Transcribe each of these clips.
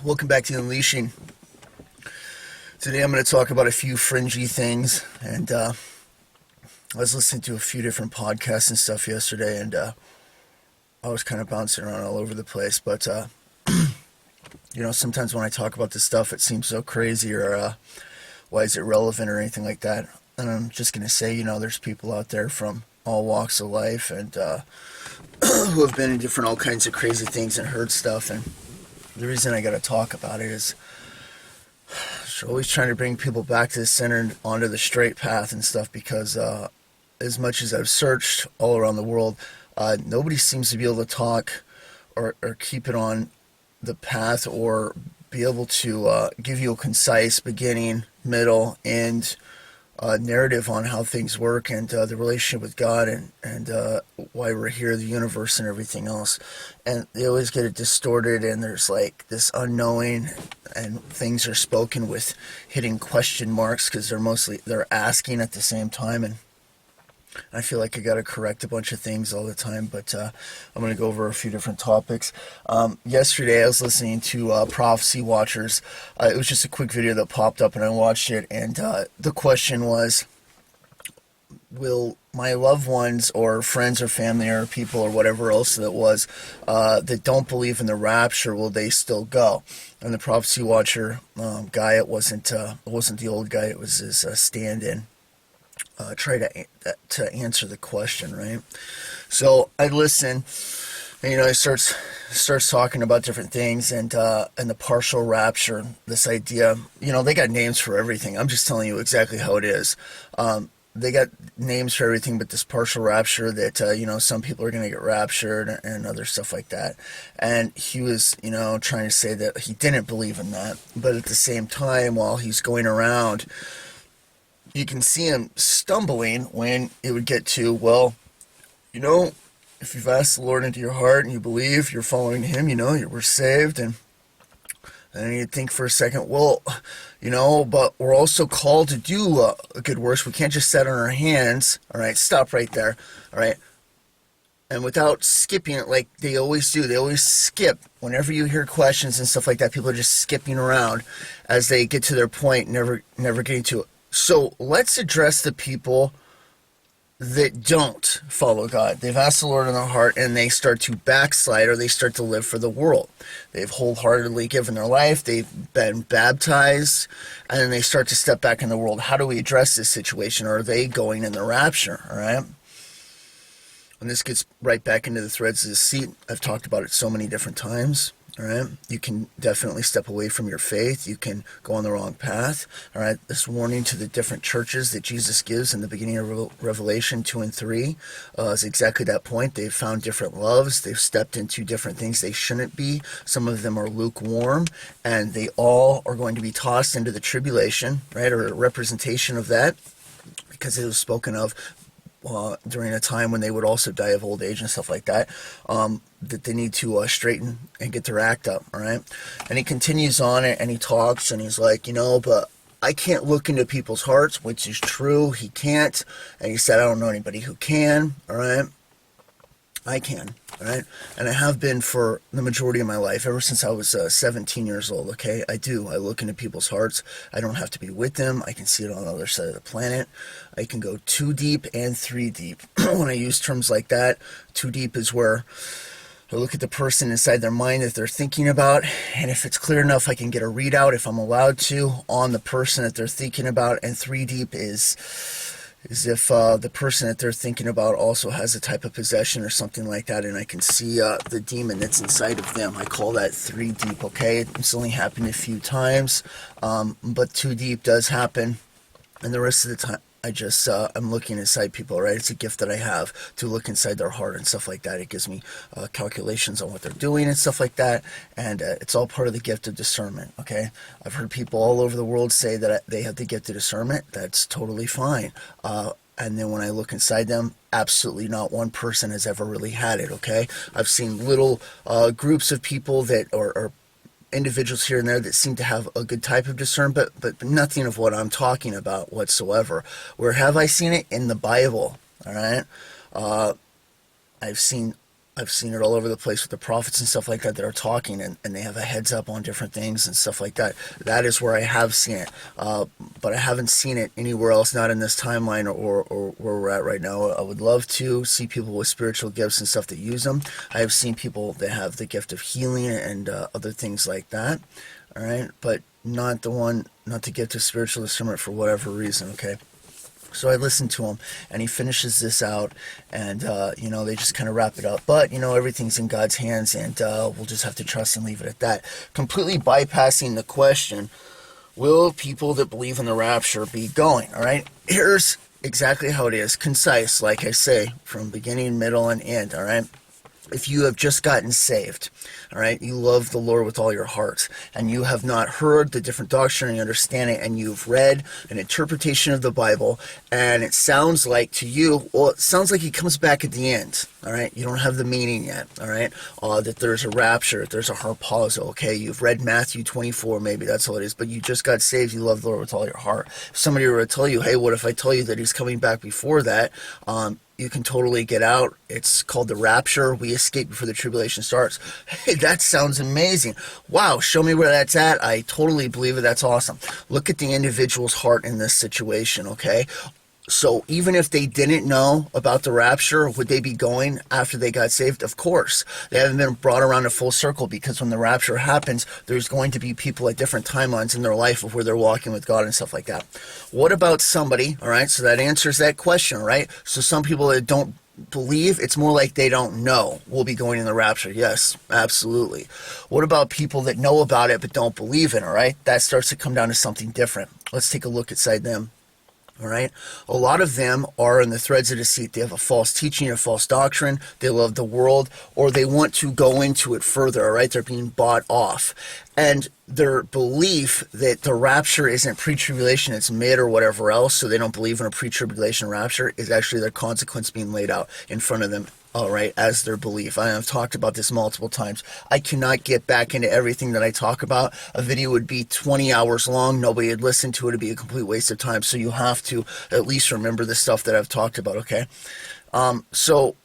Welcome back to Unleashing. Today I'm going to talk about a few fringy things, and I was listening to a few different podcasts and stuff yesterday, and I was kind of bouncing around all over the place, but sometimes when I talk about this stuff it seems so crazy, or why is it relevant or anything like that, and I'm just going to say, there's people out there from all walks of life, and who have been in all kinds of crazy things and heard stuff, and the reason I got to talk about it is always trying to bring people back to the center and onto the straight path and stuff, because as much as I've searched all around the world, nobody seems to be able to talk or keep it on the path, or be able to give you a concise beginning, middle, end narrative on how things work, and the relationship with God, and why we're here, the universe, and everything else. And they always get it distorted, and there's like this unknowing, and things are spoken with hitting question marks, because they're asking at the same time, and I feel like I got to correct a bunch of things all the time, but I'm going to go over a few different topics. Yesterday I was listening to Prophecy Watchers. It was just a quick video that popped up, and I watched it, and the question was, will my loved ones or friends or family or people or whatever else that was that don't believe in the rapture, will they still go? And the Prophecy Watcher guy, it wasn't the old guy, it was his stand-in, try to answer the question, right? So I listen, and he starts talking about different things, and the partial rapture, this idea, they got names for everything. I'm just telling you exactly how it is. They got names for everything, but this partial rapture that some people are going to get raptured and other stuff like that. And he was trying to say that he didn't believe in that, but at the same time, while he's going around, you can see him stumbling when it would get to, well, if you've asked the Lord into your heart and you believe you're following him, we're saved. And then you'd think for a second, well, but we're also called to do a good works. We can't just sit on our hands. All right, stop right there. All right. And without skipping it like they always do, they always skip. Whenever you hear questions and stuff like that, people are just skipping around as they get to their point, never getting to it. So let's address the people that don't follow God. They've asked the Lord in their heart, and they start to backslide, or they start to live for the world. They've wholeheartedly given their life, they've been baptized, and then they start to step back in the world. How do we address this situation? Are they going in the rapture? All right. And this gets right back into the threads of the seat. I've talked about it so many different times. All right, you can definitely step away from your faith. You can go on the wrong path. All right, this warning to the different churches that Jesus gives in the beginning of Revelation 2 and 3 is exactly that point. They've found different loves. They've stepped into different things they shouldn't be. Some of them are lukewarm, and they all are going to be tossed into the tribulation, right, or a representation of that, because it was spoken of during a time when they would also die of old age and stuff like that, that they need to straighten and get their act up, all right? And he continues on it, and he talks, and he's like, but I can't look into people's hearts, which is true. He can't. And he said, I don't know anybody who can, all right? I can, all right? And I have been for the majority of my life, ever since I was 17 years old, okay? I look into people's hearts. I don't have to be with them. I can see it on the other side of the planet. I can go 2 deep and 3 deep. When I use terms like that, 2 deep is where I look at the person inside their mind that they're thinking about, and if it's clear enough, I can get a readout, if I'm allowed to, on the person that they're thinking about. And 3 deep is if the person that they're thinking about also has a type of possession or something like that, and I can see the demon that's inside of them. I call that 3 deep, okay? It's only happened a few times, but 2 deep does happen, and the rest of the time, I'm looking inside people, right? It's a gift that I have to look inside their heart and stuff like that. It gives me calculations on what they're doing and stuff like that, and it's all part of the gift of discernment, okay? I've heard people all over the world say that they have the gift of discernment. That's totally fine. And then when I look inside them, absolutely not one person has ever really had it, okay? I've seen little groups of people that are individuals here and there that seem to have a good type of discernment, but nothing of what I'm talking about whatsoever. Where have I seen it? In the Bible, all right? I've seen I've seen it all over the place with the prophets and stuff like that are talking, and they have a heads up on different things and stuff like that. That is where I have seen it, but I haven't seen it anywhere else, not in this timeline or where we're at right now. I would love to see people with spiritual gifts and stuff that use them. I have seen people that have the gift of healing and other things like that, all right, but not the gift of spiritual discernment for whatever reason, okay? So I listened to him, and he finishes this out, and, they just kind of wrap it up. But, everything's in God's hands, and we'll just have to trust and leave it at that. Completely bypassing the question, will people that believe in the rapture be going, all right? Here's exactly how it is, concise, like I say, from beginning, middle, and end, all right? If you have just gotten saved, all right, you love the Lord with all your heart, and you have not heard the different doctrine and understanding, and you've read an interpretation of the Bible, and it sounds like to you, well, it sounds like he comes back at the end, all right? You don't have the meaning yet, all right? That there's a rapture, there's a harpazo, okay? You've read Matthew 24, maybe, that's all it is, but you just got saved, you love the Lord with all your heart. If somebody were to tell you, hey, what if I tell you that he's coming back before that, you can totally get out. It's called the rapture. We escape before the tribulation starts. Hey, that sounds amazing. Wow, show me where that's at. I totally believe it. That's awesome. Look at the individual's heart in this situation, okay? So even if they didn't know about the rapture, would they be going after they got saved? Of course. They haven't been brought around a full circle, because when the rapture happens, there's going to be people at different timelines in their life of where they're walking with God and stuff like that. What about somebody, all right, so that answers that question, right? So some people that don't believe, it's more like they don't know will be going in the rapture. Yes, absolutely. What about people that know about it but don't believe in it, all right? That starts to come down to something different. Let's take a look inside them. All right. A lot of them are in the threads of deceit. They have a false teaching, a false doctrine. They love the world, or they want to go into it further. All right. They're being bought off. And their belief that the rapture isn't pre-tribulation, it's mid or whatever else, so they don't believe in a pre-tribulation rapture, is actually their consequence being laid out in front of them, all right, as their belief. I have talked about this multiple times. I cannot get back into everything that I talk about. A video would be 20 hours long. Nobody would listen to it. It'd be a complete waste of time. So you have to at least remember the stuff that I've talked about, okay? So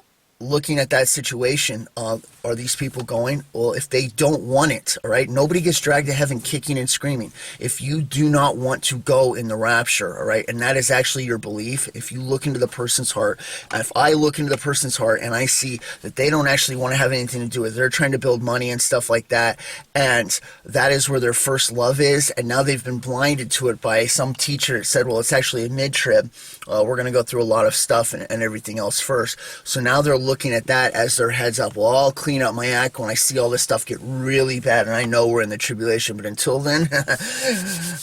looking at that situation, are these people going? Well, if they don't want it, all right, nobody gets dragged to heaven kicking and screaming. If you do not want to go in the rapture, all right, and that is actually your belief, if you look into the person's heart, and if I look into the person's heart and I see that they don't actually want to have anything to do with it, they're trying to build money and stuff like that, and that is where their first love is, and now they've been blinded to it by some teacher that said, well, it's actually a mid-trib. We're going to go through a lot of stuff and everything else first. So now they're looking at that as their heads up. Well, I'll clean up my act when I see all this stuff get really bad, and I know we're in the tribulation, but until then,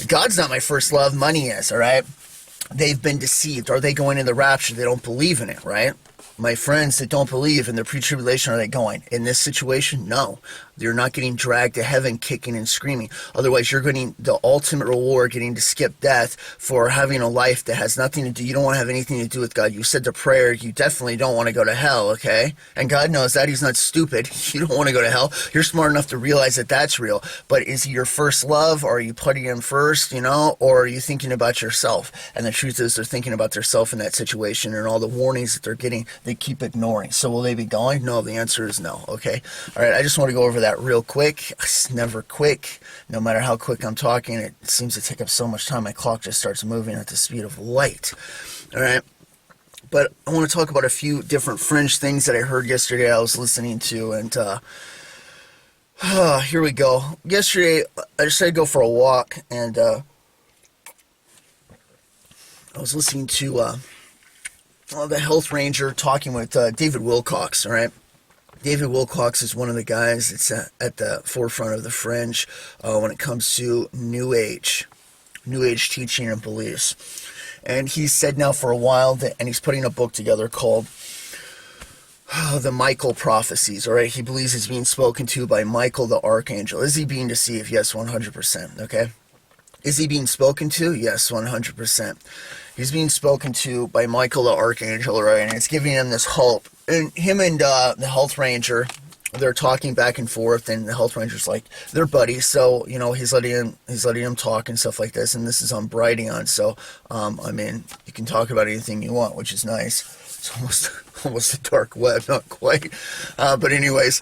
God's not my first love, money is, all right? They've been deceived. Are they going in the rapture? They don't believe in it, right? My friends that don't believe in the pre-tribulation, are they going? In this situation, no. You're not getting dragged to heaven kicking and screaming. Otherwise, you're getting the ultimate reward, getting to skip death for having a life that has nothing to do. You don't want to have anything to do with God. You said the prayer. You definitely don't want to go to hell, okay? And God knows that. He's not stupid. You don't want to go to hell. You're smart enough to realize that that's real. But is he your first love? Or are you putting him first, Or are you thinking about yourself? And the truth is they're thinking about themselves in that situation, and all the warnings that they're getting, they keep ignoring. So will they be going? No, the answer is no, okay? All right, I just want to go over that real quick. It's never quick. No matter how quick I'm talking, it seems to take up so much time. My clock just starts moving at the speed of light. All right. But I want to talk about a few different fringe things that I heard yesterday I was listening to. And here we go. Yesterday, I decided to go for a walk. And I was listening to the health ranger talking with David Wilcox, all right? David Wilcox is one of the guys that's at the forefront of the fringe when it comes to New Age teaching and beliefs. And he's said now for a while that, and he's putting a book together called the Michael Prophecies, all right? He believes he's being spoken to by Michael the Archangel. Is he being deceived? Yes, 100%, okay? Is he being spoken to? Yes, 100%. He's being spoken to by Michael the Archangel, right? And it's giving him this hope. And him and the health ranger they're talking back and forth, and the health ranger's like, they're buddies, so he's letting him talk and stuff like this. And this is on Brighteon, so I mean, you can talk about anything you want, which is nice. It's almost a dark web, not quite, but anyways,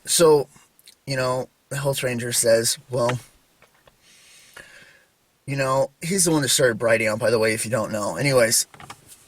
so the health ranger says, well, he's the one that started Brighteon, by the way, if you don't know. Anyways,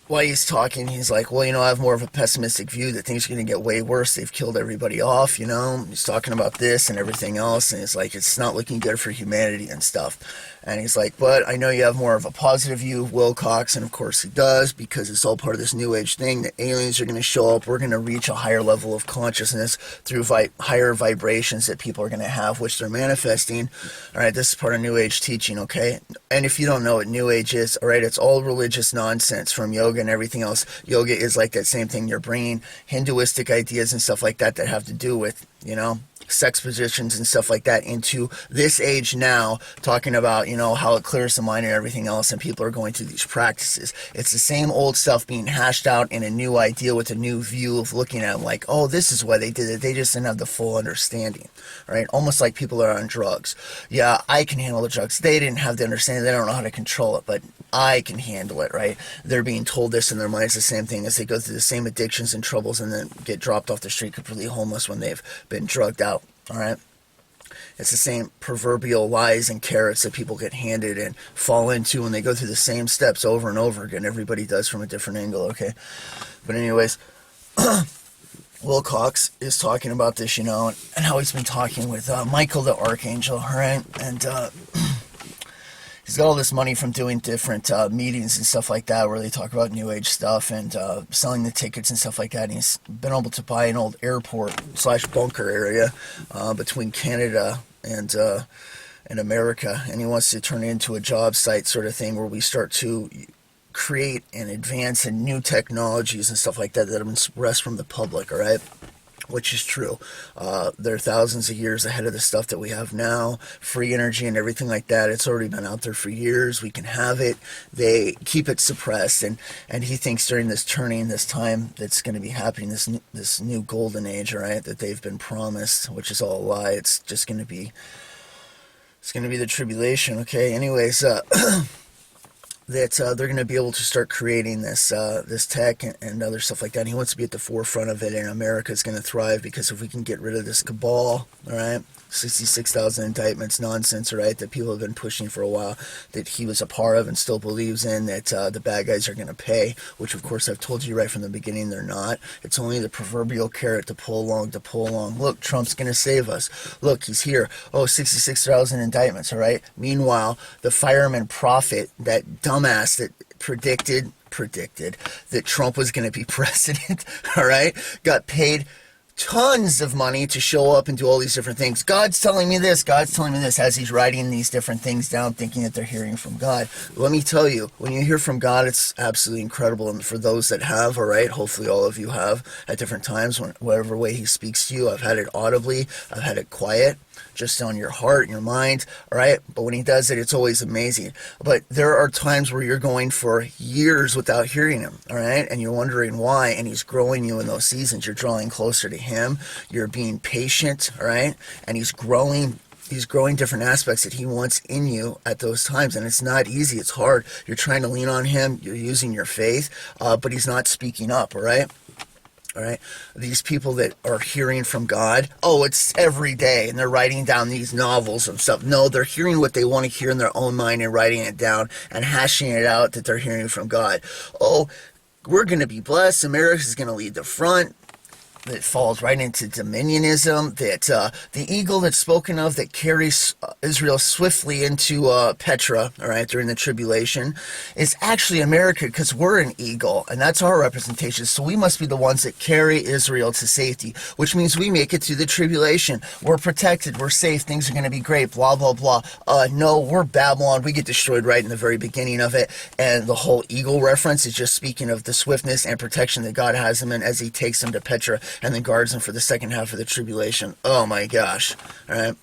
while he's talking, he's like, well, I have more of a pessimistic view that things are going to get way worse. They've killed everybody off, He's talking about this and everything else, and it's like, it's not looking good for humanity and stuff. And he's like, but I know you have more of a positive view of Wilcox, and of course he does, because it's all part of this New Age thing, that aliens are going to show up, we're going to reach a higher level of consciousness through higher vibrations that people are going to have, which they're manifesting. All right, this is part of New Age teaching, okay? And if you don't know what New Age is, all right, it's all religious nonsense from yoga and everything else. Yoga is like that same thing. You're bringing Hinduistic ideas and stuff like that that have to do with, sex positions and stuff like that into this age now, talking about, how it clears the mind and everything else, and people are going through these practices. It's the same old stuff being hashed out in a new idea with a new view of looking at them, like, oh, this is why they did it. They just didn't have the full understanding, right? Almost like people are on drugs. Yeah, I can handle the drugs. They didn't have the understanding. They don't know how to control it, but I can handle it, right? They're being told this in their minds, the same thing as they go through the same addictions and troubles and then get dropped off the street completely homeless when they've been drugged out, all right? It's the same proverbial lies and carrots that people get handed and fall into when they go through the same steps over and over again. Everybody does from a different angle, okay? But anyways, Wilcox is talking about this, and how he's been talking with Michael the Archangel, all right? And he's got all this money from doing different meetings and stuff like that where they talk about New Age stuff and selling the tickets and stuff like that. And he's been able to buy an old airport/bunker area between Canada and America, and he wants to turn it into a job site sort of thing where we start to create and advance in new technologies and stuff like that that rest from the public, all right? Which is true. They're thousands of years ahead of the stuff that we have now. Free energy and everything like that, it's already been out there for years. We can have it. They keep it suppressed, and he thinks during this turning, this time that's going to be happening, this new golden age, all right, that they've been promised, which is all a lie. It's just going to be, the tribulation, okay? Anyways, that they're going to be able to start creating this tech and other stuff like that. And he wants to be at the forefront of it, and America is going to thrive because if we can get rid of this cabal, all right, 66,000 indictments nonsense, right, that people have been pushing for a while, that he was a part of and still believes in, that the bad guys are going to pay, which of course I've told you right from the beginning they're not. It's only the proverbial carrot to pull along. Look, Trump's going to save us. Look, he's here. Oh, 66,000 indictments, all right? Meanwhile, the fireman prophet, that dumbass that predicted that Trump was going to be president, all right, got paid tons of money to show up and do all these different things. God's telling me this, as he's writing these different things down, thinking that they're hearing from God. Let me tell you, when you hear from God, it's absolutely incredible. And for those that have, all right, hopefully all of you have at different times, whatever way he speaks to you. I've had it audibly, I've had it quiet, just on your heart and your mind, all right? But when he does it, it's always amazing. But there are times where you're going for years without hearing him, all right? And you're wondering why, and he's growing you in those seasons. You're drawing closer to him. You're being patient, all right? And he's growing different aspects that he wants in you at those times. And it's not easy. It's hard. You're trying to lean on him. You're using your faith, but he's not speaking up, all right? All right, these people that are hearing from God, oh, it's every day, and they're writing down these novels and stuff. No, they're hearing what they want to hear in their own mind and writing it down and hashing it out that they're hearing from God. Oh, we're going to be blessed. America's going to lead the front. That falls right into dominionism, that the eagle that's spoken of that carries Israel swiftly into Petra, all right, during the tribulation, is actually America, because we're an eagle, and that's our representation. So we must be the ones that carry Israel to safety, which means we make it through the tribulation. We're protected, we're safe, things are going to be great, blah, blah, blah. No, we're Babylon. We get destroyed right in the very beginning of it, and the whole eagle reference is just speaking of the swiftness and protection that God has them in as he takes them to Petra and then guards them for the second half of the tribulation. Oh my gosh. All right.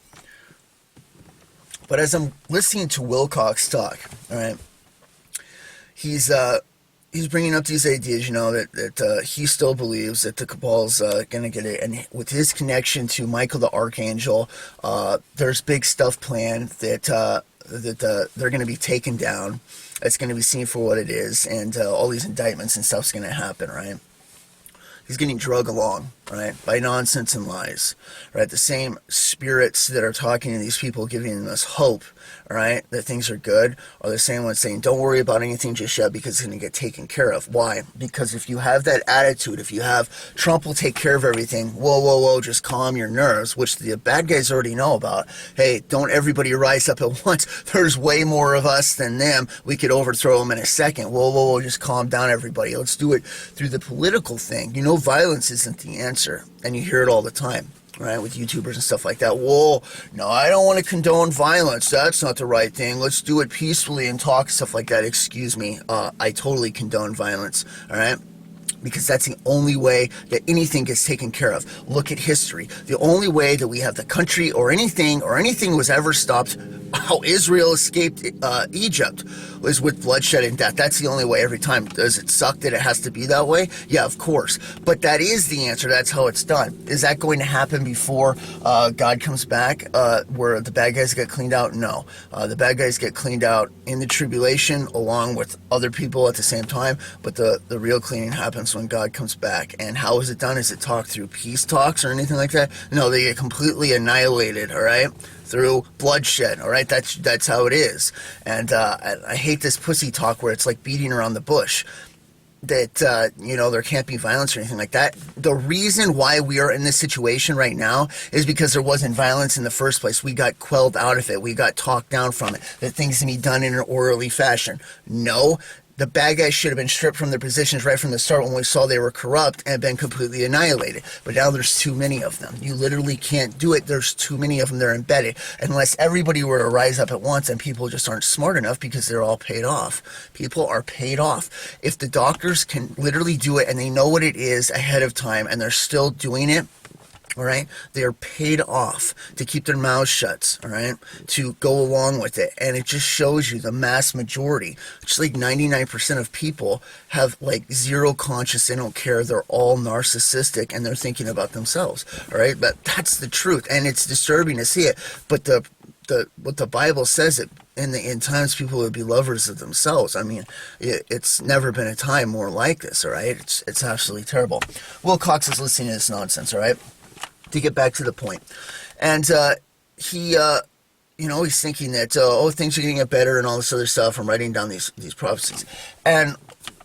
But as I'm listening to Wilcox talk, all right, he's he's bringing up these ideas, that he still believes that the Cabal's going to get it. And with his connection to Michael the Archangel, there's big stuff planned that they're going to be taken down. It's going to be seen for what it is. And all these indictments and stuff's going to happen, right? He's getting drug along, right, by nonsense and lies, right? The same spirits that are talking to these people, giving us hope, right, that things are good, are the same ones saying, don't worry about anything just yet because it's going to get taken care of. Why? Because if you have that attitude, if you have Trump will take care of everything, whoa, just calm your nerves, which the bad guys already know about. Hey, don't everybody rise up at once. There's way more of us than them. We could overthrow them in a second. Whoa, just calm down, everybody. Let's do it through the political thing. Violence isn't the answer, and you hear it all the time, right, with YouTubers and stuff like that. Whoa, no, I don't want to condone violence. That's not the right thing. Let's do it peacefully and talk, stuff like that. Excuse me, I totally condone violence, all right? Because that's the only way that anything gets taken care of. Look at history. The only way that we have the country or anything was ever stopped, how Israel escaped Egypt, was with bloodshed and death. That's the only way every time. Does it suck that it has to be that way? Yeah, of course. But that is the answer. That's how it's done. Is that going to happen before God comes back, where the bad guys get cleaned out? No. The bad guys get cleaned out in the tribulation along with other people at the same time, but the real cleaning happens when God comes back. And how is it done? Is it talked through peace talks or anything like that? No, they get completely annihilated, all right? Through bloodshed, all right? That's how it is. And I hate this pussy talk where it's like beating around the bush, that there can't be violence or anything like that. The reason why we are in this situation right now is because there wasn't violence in the first place. We got quelled out of it. We got talked down from it, that things can be done in an orderly fashion. No, the bad guys should have been stripped from their positions right from the start when we saw they were corrupt and been completely annihilated. But now there's too many of them. You literally can't do it. There's too many of them. They're embedded. Unless everybody were to rise up at once, and people just aren't smart enough because they're all paid off. People are paid off. If the doctors can literally do it and they know what it is ahead of time and they're still doing it, all right, they are paid off to keep their mouths shut, all right, to go along with it. And it just shows you the mass majority, just like 99% of people have like zero conscience. They don't care. They're all narcissistic and they're thinking about themselves, all right? But that's the truth, and it's disturbing to see it. But what the Bible says, it in the end times, people would be lovers of themselves. I mean, it's never been a time more like this, all right? It's absolutely terrible. Will Cox is listening to this nonsense, all right? To get back to the point. And he's thinking that, things are going to get better and all this other stuff. I'm writing down these prophecies. And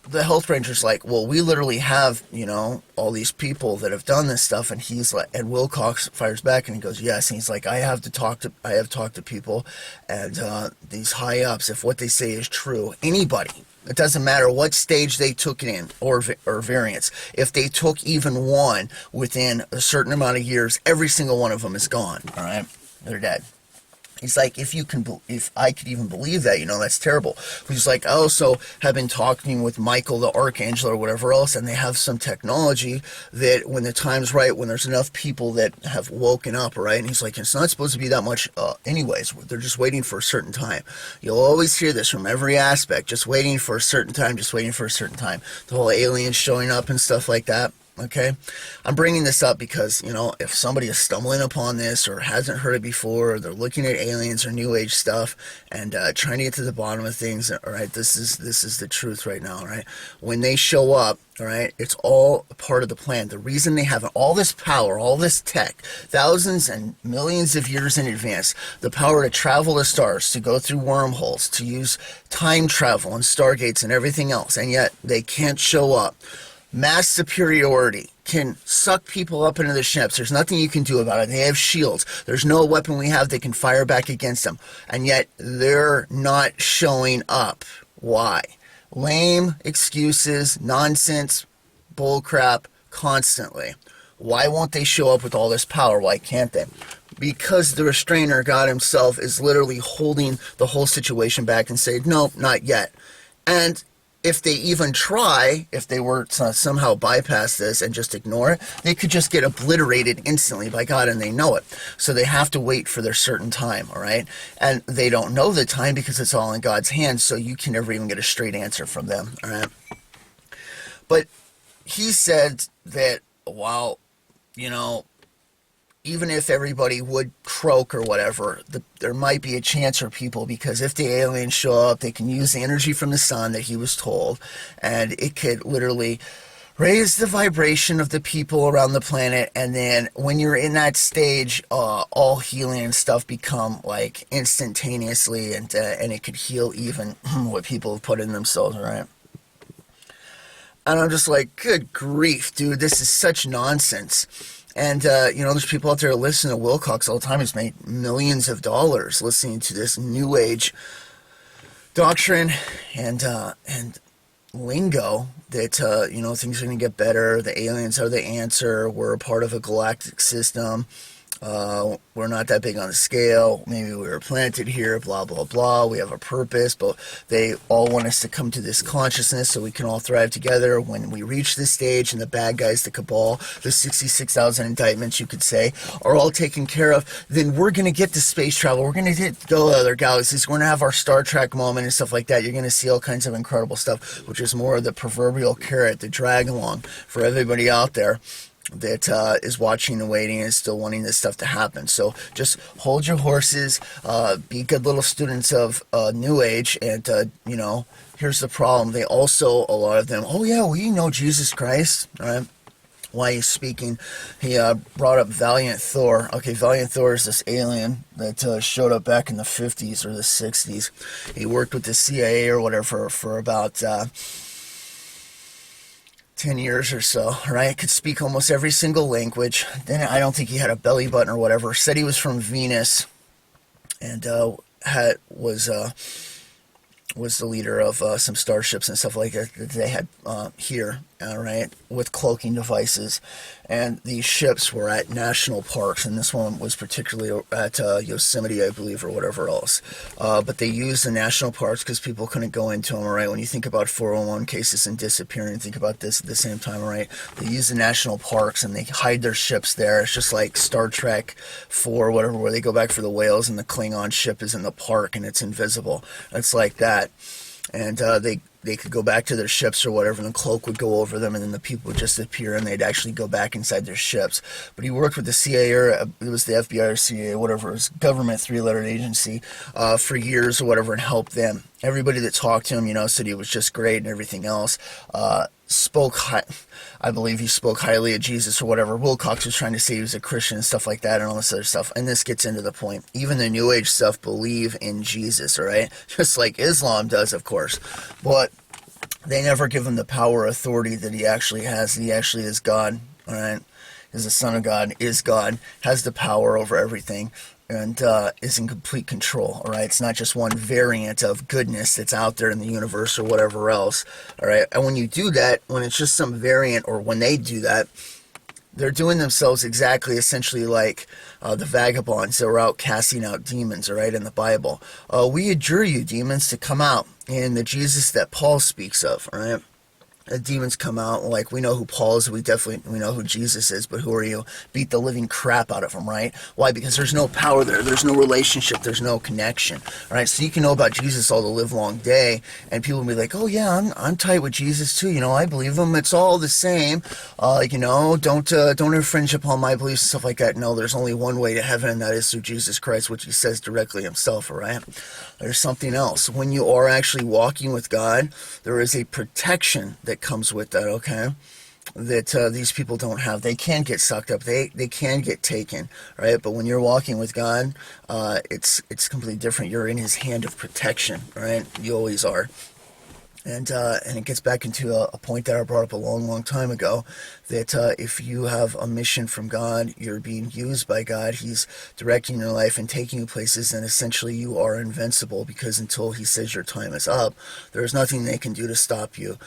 the health ranger's like, well, we literally have, all these people that have done this stuff. And he's like, and Will Cox fires back and he goes, yes. And he's like, I have talked to people, and these high ups, if what they say is true, anybody, it doesn't matter what stage they took it in or variants. If they took even one within a certain amount of years, every single one of them is gone. All right, they're dead. He's like, if I could even believe that, that's terrible. He's like, I also have been talking with Michael the Archangel or whatever else, and they have some technology that when the time's right, when there's enough people that have woken up, right? And he's like, it's not supposed to be that much anyways. They're just waiting for a certain time. You'll always hear this from every aspect, just waiting for a certain time, just waiting for a certain time. The whole aliens showing up and stuff like that. Okay, I'm bringing this up because, if somebody is stumbling upon this or hasn't heard it before, or they're looking at aliens or new age stuff and trying to get to the bottom of things, all right, this is the truth right now, all right? When they show up, all right, it's all a part of the plan. The reason they have all this power, all this tech, thousands and millions of years in advance, the power to travel the stars, to go through wormholes, to use time travel and stargates and everything else, and yet they can't show up. Mass superiority can suck people up into the ships. There's nothing you can do about it. They have shields. There's no weapon we have that can fire back against them. And yet they're not showing up. Why? Lame excuses, nonsense, bullcrap, constantly. Why won't they show up with all this power? Why can't they? Because the restrainer, God himself, is literally holding the whole situation back and saying, no, not yet. And if they even try, if they were to somehow bypass this and just ignore it, they could just get obliterated instantly by God, and they know it. So they have to wait for their certain time, all right? And they don't know the time because it's all in God's hands, so you can never even get a straight answer from them, all right? But he said that, while, you know, even if everybody would croak or whatever, there might be a chance for people, because if the aliens show up, they can use the energy from the sun that he was told, and it could literally raise the vibration of the people around the planet. And then when you're in that stage, all healing and stuff become like instantaneously, and it could heal even what people have put in themselves, right? And I'm just like, good grief, dude, this is such nonsense. And, you know, there's people out there listening to Wilcox all the time. He's made millions of dollars listening to this new age doctrine and lingo that, you know, things are going to get better. The aliens are the answer. We're a part of a galactic system. We're not that big on the scale. Maybe we were planted here, blah, blah, blah. We have a purpose, but they all want us to come to this consciousness so we can all thrive together. When we reach this stage, and the bad guys, the cabal, the 66,000 indictments, you could say, are all taken care of, then we're going to get to space travel. We're going to go to other galaxies. We're going to have our Star Trek moment and stuff like that. You're going to see all kinds of incredible stuff, which is more of the proverbial carrot, the drag along for everybody out there that is watching and waiting and still wanting this stuff to happen. So just hold your horses, be good little students of New Age, and, you know, here's the problem. They also, a lot of them, oh yeah, we know Jesus Christ, all right? Why he's speaking, he brought up Valiant Thor. Okay, Valiant Thor is this alien that showed up back in the 50s or the 60s. He worked with the CIA or whatever for about 10 years or so, right? Could speak almost every single language. Then I don't think he had a belly button or whatever. Said he was from Venus, and was the leader of some starships and stuff like that they had here, right, with cloaking devices. And these ships were at national parks, and this one was particularly at Yosemite, I believe, or whatever else. But they used the national parks because people couldn't go into them, right? When you think about 401 cases and disappearing, think about this at the same time, right? They use the national parks, and they hide their ships there. It's just like Star Trek 4, whatever, where they go back for the whales, and the Klingon ship is in the park, and it's invisible. It's like that. And they could go back to their ships or whatever, and the cloak would go over them, and then the people would just appear, and they'd actually go back inside their ships. But he worked with the CIA, or it was the FBI or CIA, whatever, it was government three-lettered agency, for years or whatever, and helped them. Everybody that talked to him, you know, said he was just great and everything else. I believe he spoke highly of Jesus or whatever. Wilcox was trying to say he was a Christian and stuff like that, and all this other stuff. And this gets into the point. Even the New Age stuff believe in Jesus, all right? Just like Islam does, of course. But they never give him the power or authority that he actually has. He actually is God, all right? Is the Son of God, is God, has the power over everything, and is in complete control, all right? It's not just one variant of goodness that's out there in the universe or whatever else, all right? And when you do that, when it's just some variant, or when they do that, they're doing themselves exactly, essentially, like the vagabonds that were out casting out demons, all right, in the Bible. We adjure you, demons, to come out in the Jesus that Paul speaks of, all right? Demons come out, like, we know who Paul is, we know who Jesus is, but who are you? Beat the living crap out of him, right? Why? Because there's no power there, there's no relationship, there's no connection, all right? So you can know about Jesus all the live long day, and people will be like, oh yeah, I'm tight with Jesus too, you know, I believe him, it's all the same, you know, don't infringe upon my beliefs and stuff like that. No, there's only one way to heaven, and that is through Jesus Christ, which he says directly himself, all right? There's something else. When you are actually walking with God, there is a protection that comes with that, okay, that these people don't have. They can get sucked up, they can get taken, right? But when you're walking with God, it's completely different. You're in his hand of protection, right? You always are. And it gets back into a point that I brought up a long time ago, that if you have a mission from God, you're being used by God, he's directing your life and taking you places, and essentially you are invincible, because until he says your time is up, there's nothing they can do to stop you.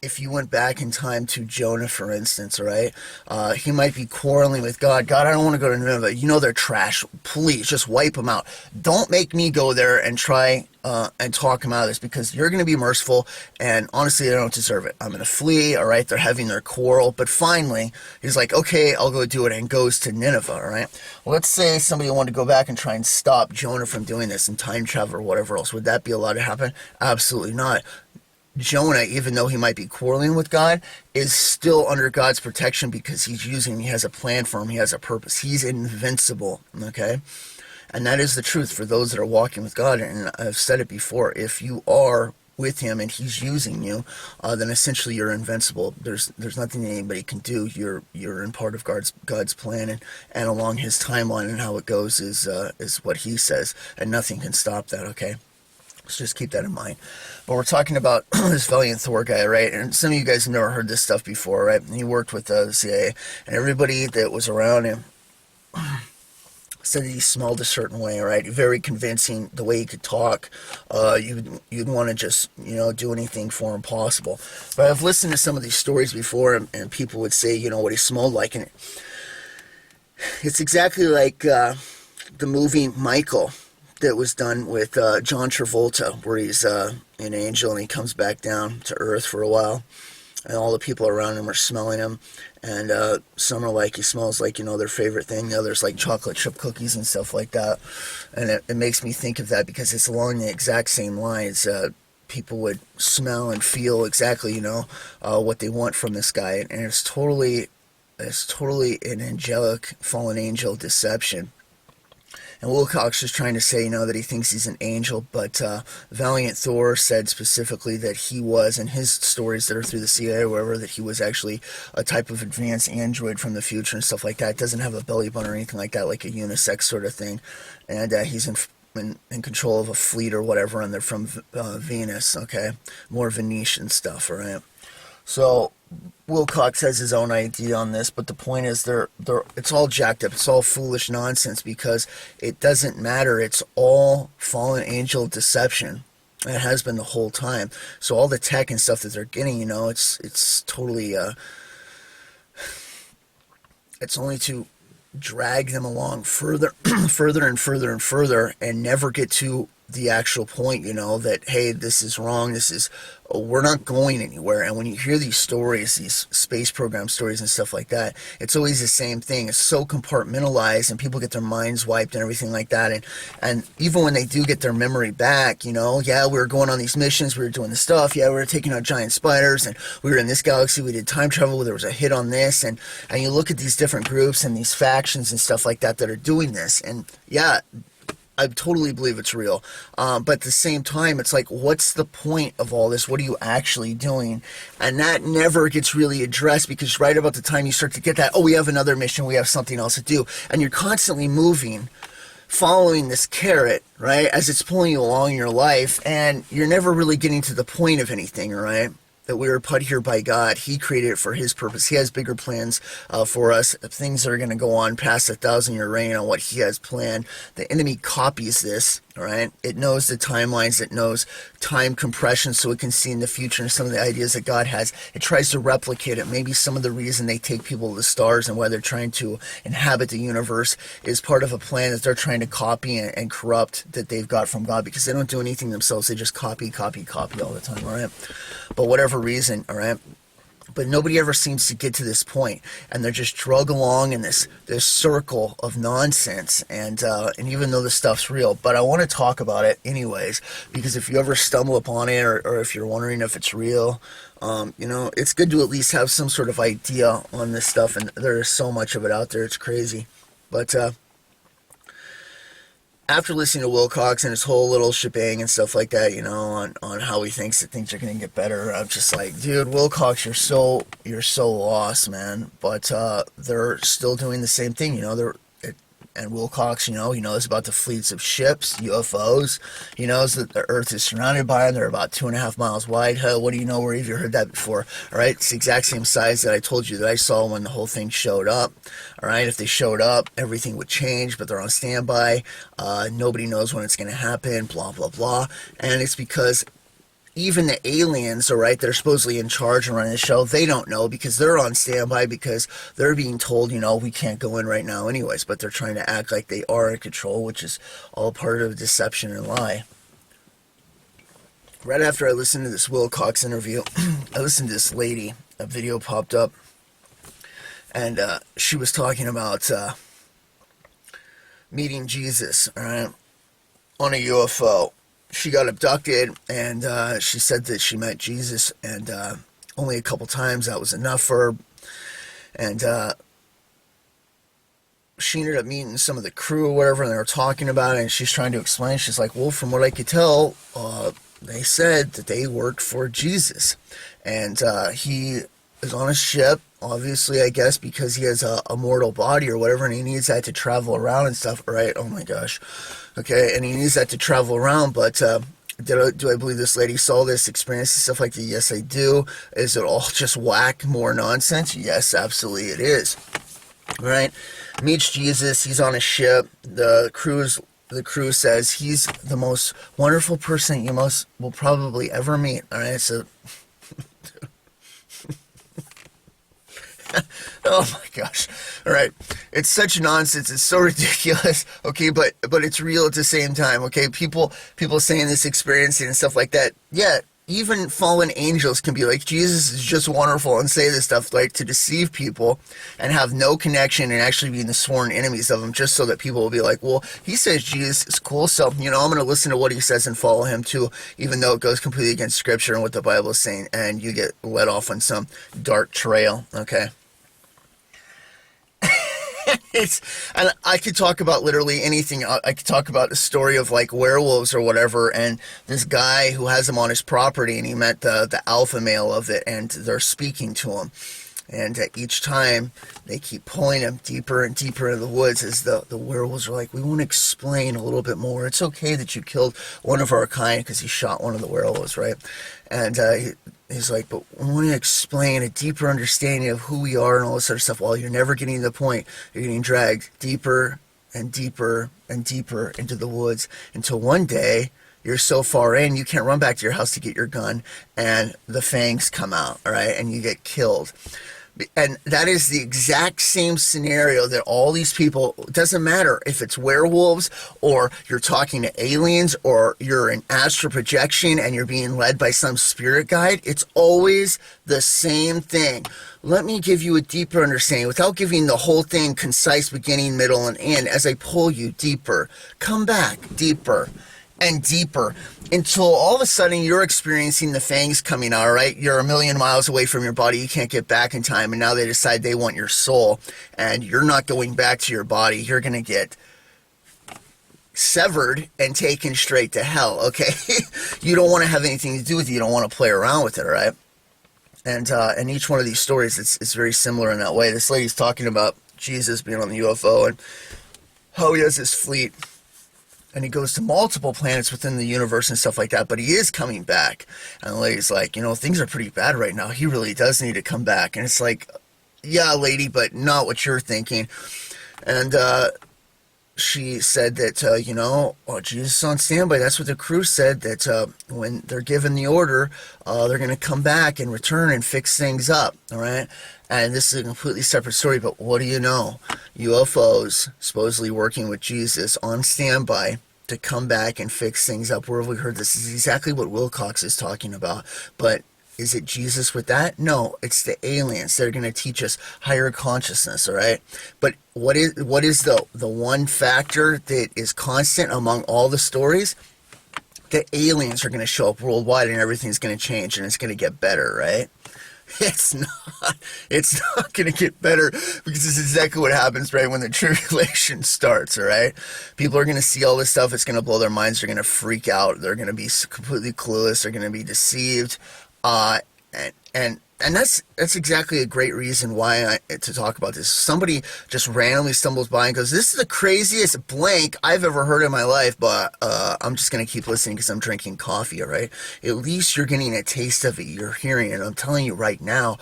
If you went back in time to Jonah, for instance, right? He might be quarreling with God. God, I don't want to go to Nineveh. You know they're trash. Please, just wipe them out. Don't make me go there and try and talk him out of this, because you're going to be merciful, and honestly, I don't deserve it. I'm going to flee, all right? They're having their quarrel. But finally, he's like, okay, I'll go do it, and goes to Nineveh, all right? Well, let's say somebody wanted to go back and try and stop Jonah from doing this and time travel or whatever else. Would that be allowed to happen? Absolutely not. Jonah, even though he might be quarreling with God, is still under God's protection because he has a plan for him, he has a purpose. He's invincible, okay? And that is the truth for those that are walking with God. And I've said it before, if you are with him and he's using you, then essentially you're invincible. There's nothing anybody can do. You're in part of God's plan, and along his timeline, and how it goes is what he says, and nothing can stop that, okay? So just keep that in mind. But we're talking about this Valiant Thor guy, right? And some of you guys have never heard this stuff before, right? And he worked with the CIA, and everybody that was around him said that he smelled a certain way, right? Very convincing, the way he could talk. You'd want to just, do anything for him possible. But I've listened to some of these stories before, and people would say, what he smelled like. And it's exactly like the movie Michael that was done with John Travolta, where he's an angel and he comes back down to Earth for a while. And all the people around him are smelling him. And some are like, he smells like, their favorite thing. The others like chocolate chip cookies and stuff like that. And it makes me think of that because it's along the exact same lines. People would smell and feel exactly, what they want from this guy. And it's totally an angelic, fallen angel deception. And Wilcox is trying to say, that he thinks he's an angel, but Valiant Thor said specifically that he was, in his stories that are through the CIA or wherever, that he was actually a type of advanced android from the future and stuff like that. Doesn't have a belly button or anything like that, like a unisex sort of thing. And he's in control of a fleet or whatever, and they're from Venus, okay? More Venetian stuff, all right? So Wilcox has his own idea on this, but the point is it's all jacked up. It's all foolish nonsense because it doesn't matter. It's all fallen angel deception. And it has been the whole time. So all the tech and stuff that they're getting, it's totally it's only to drag them along further further and further and further, and never get to the actual point, that, hey, this is wrong, we're not going anywhere. And when you hear these stories, these space program stories and stuff like that, it's always the same thing. It's so compartmentalized, and people get their minds wiped and everything like that. And even when they do get their memory back, yeah, we were going on these missions, we were doing this stuff, yeah, we were taking out giant spiders, and we were in this galaxy, we did time travel, there was a hit on this, and you look at these different groups and these factions and stuff like that are doing this, and yeah, I totally believe it's real. But at the same time, it's like, what's the point of all this? What are you actually doing? And that never gets really addressed, because right about the time you start to get that, we have another mission, we have something else to do. And you're constantly moving, following this carrot, right, as it's pulling you along in your life. And you're never really getting to the point of anything, right? That we were put here by God. He created it for his purpose. He has bigger plans for us, things that are going to go on past the 1,000-year reign on what he has planned. The enemy copies this, right? It knows the timelines, it knows time compression, so it can see in the future and some of the ideas that God has. It tries to replicate it. Maybe some of the reason they take people to the stars and why they're trying to inhabit the universe is part of a plan that they're trying to copy and corrupt that they've got from God, because they don't do anything themselves. They just copy all the time, all right? But whatever reason, all right? But nobody ever seems to get to this point, and they're just drug along in this circle of nonsense. And even though this stuff's real, but I want to talk about it anyways, because if you ever stumble upon it, or if you're wondering if it's real, it's good to at least have some sort of idea on this stuff. And there is so much of it out there; it's crazy. But after listening to Wilcox and his whole little shebang and stuff like that, on how he thinks that things are going to get better, I'm just like, dude, Wilcox, you're so lost, man. But they're still doing the same thing, and Wilcox, he knows about the fleets of ships, UFOs. He knows that the Earth is surrounded by them. They're about 2.5 miles wide. Hell, what do you know? Where have you heard that before? All right, it's the exact same size that I told you that I saw when the whole thing showed up. All right, if they showed up, everything would change, but they're on standby. Nobody knows when it's going to happen, blah, blah, blah. And it's because even the aliens, all right, that are supposedly in charge and running the show, they don't know, because they're on standby, because they're being told, we can't go in right now anyways, but they're trying to act like they are in control, which is all part of deception and lie. Right after I listened to this Wilcox interview, I listened to this lady, a video popped up, and she was talking about meeting Jesus, all right, on a UFO. she got abducted, and she said that she met Jesus, and only a couple times that was enough for her. And she ended up meeting some of the crew or whatever, and they were talking about it, and she's trying to explain. She's like, well, from what I could tell, they said that they worked for Jesus, and he is on a ship, obviously, I guess, because he has a mortal body or whatever, and he needs that to travel around and stuff, right? Oh my gosh. Okay, and he needs that to travel around, but do I believe this lady saw this, experience and stuff like that? Yes, I do. Is it all just whack, more nonsense? Yes, absolutely it is. Right? Meets Jesus, he's on a ship, the crew says he's the most wonderful person you will probably ever meet. All right, so oh my gosh. All right. It's such nonsense. It's so ridiculous. Okay, but it's real at the same time. Okay, people saying this, experiencing and stuff like that. Yeah, even fallen angels can be like, Jesus is just wonderful, and say this stuff like to deceive people and have no connection and actually being the sworn enemies of him, just so that people will be like, well, he says Jesus is cool, so I'm going to listen to what he says and follow him too, even though it goes completely against scripture and what the Bible is saying, and you get led off on some dark trail. Okay. And I could talk about literally anything. I could talk about the story of like werewolves or whatever, and this guy who has them on his property, and he met the alpha male of it, and they're speaking to him. And each time they keep pulling him deeper and deeper into the woods, as the werewolves are like, we want to explain a little bit more. It's okay that you killed one of our kind, because he shot one of the werewolves, right? And he's like, but we want to explain a deeper understanding of who we are and all this other stuff. Well, you're never getting to the point. You're getting dragged deeper and deeper and deeper into the woods, until one day you're so far in you can't run back to your house to get your gun, and the fangs come out, all right, and you get killed. And that is the exact same scenario that all these people, it doesn't matter if it's werewolves or you're talking to aliens or you're in astral projection and you're being led by some spirit guide, it's always the same thing. Let me give you a deeper understanding without giving the whole thing concise beginning, middle, and end. As I pull you deeper, come back deeper and deeper, until all of a sudden you're experiencing the fangs coming out, right? You're a million miles away from your body. You can't get back in time. And now they decide they want your soul, and you're not going back to your body. You're going to get severed and taken straight to hell, okay? You don't want to have anything to do with it. You don't want to play around with it, all right? And each one of these stories, it's very similar in that way. This lady's talking about Jesus being on the UFO and how he has this fleet, and he goes to multiple planets within the universe and stuff like that, but he is coming back. And the lady's like, things are pretty bad right now. He really does need to come back. And it's like, yeah, lady, but not what you're thinking. And she said that, Jesus is on standby. That's what the crew said, that when they're given the order, they're going to come back and return and fix things up, all right? And this is a completely separate story, but what do you know? UFOs supposedly working with Jesus on standby to come back and fix things up. Where have we heard this? This is exactly what Wilcox is talking about. But is it Jesus with that? No, it's the aliens. They're going to teach us higher consciousness, all right? But what is the one factor that is constant among all the stories? The aliens are going to show up worldwide, and everything's going to change, and it's going to get better, right? It's not going to get better, because this is exactly what happens right when the tribulation starts, all right? People are going to see all this stuff. It's going to blow their minds. They're going to freak out. They're going to be completely clueless. They're going to be deceived. And that's exactly a great reason why to talk about this. Somebody just randomly stumbles by and goes, this is the craziest blank I've ever heard in my life, but I'm just going to keep listening because I'm drinking coffee, all right? At least you're getting a taste of it. You're hearing it. I'm telling you right now,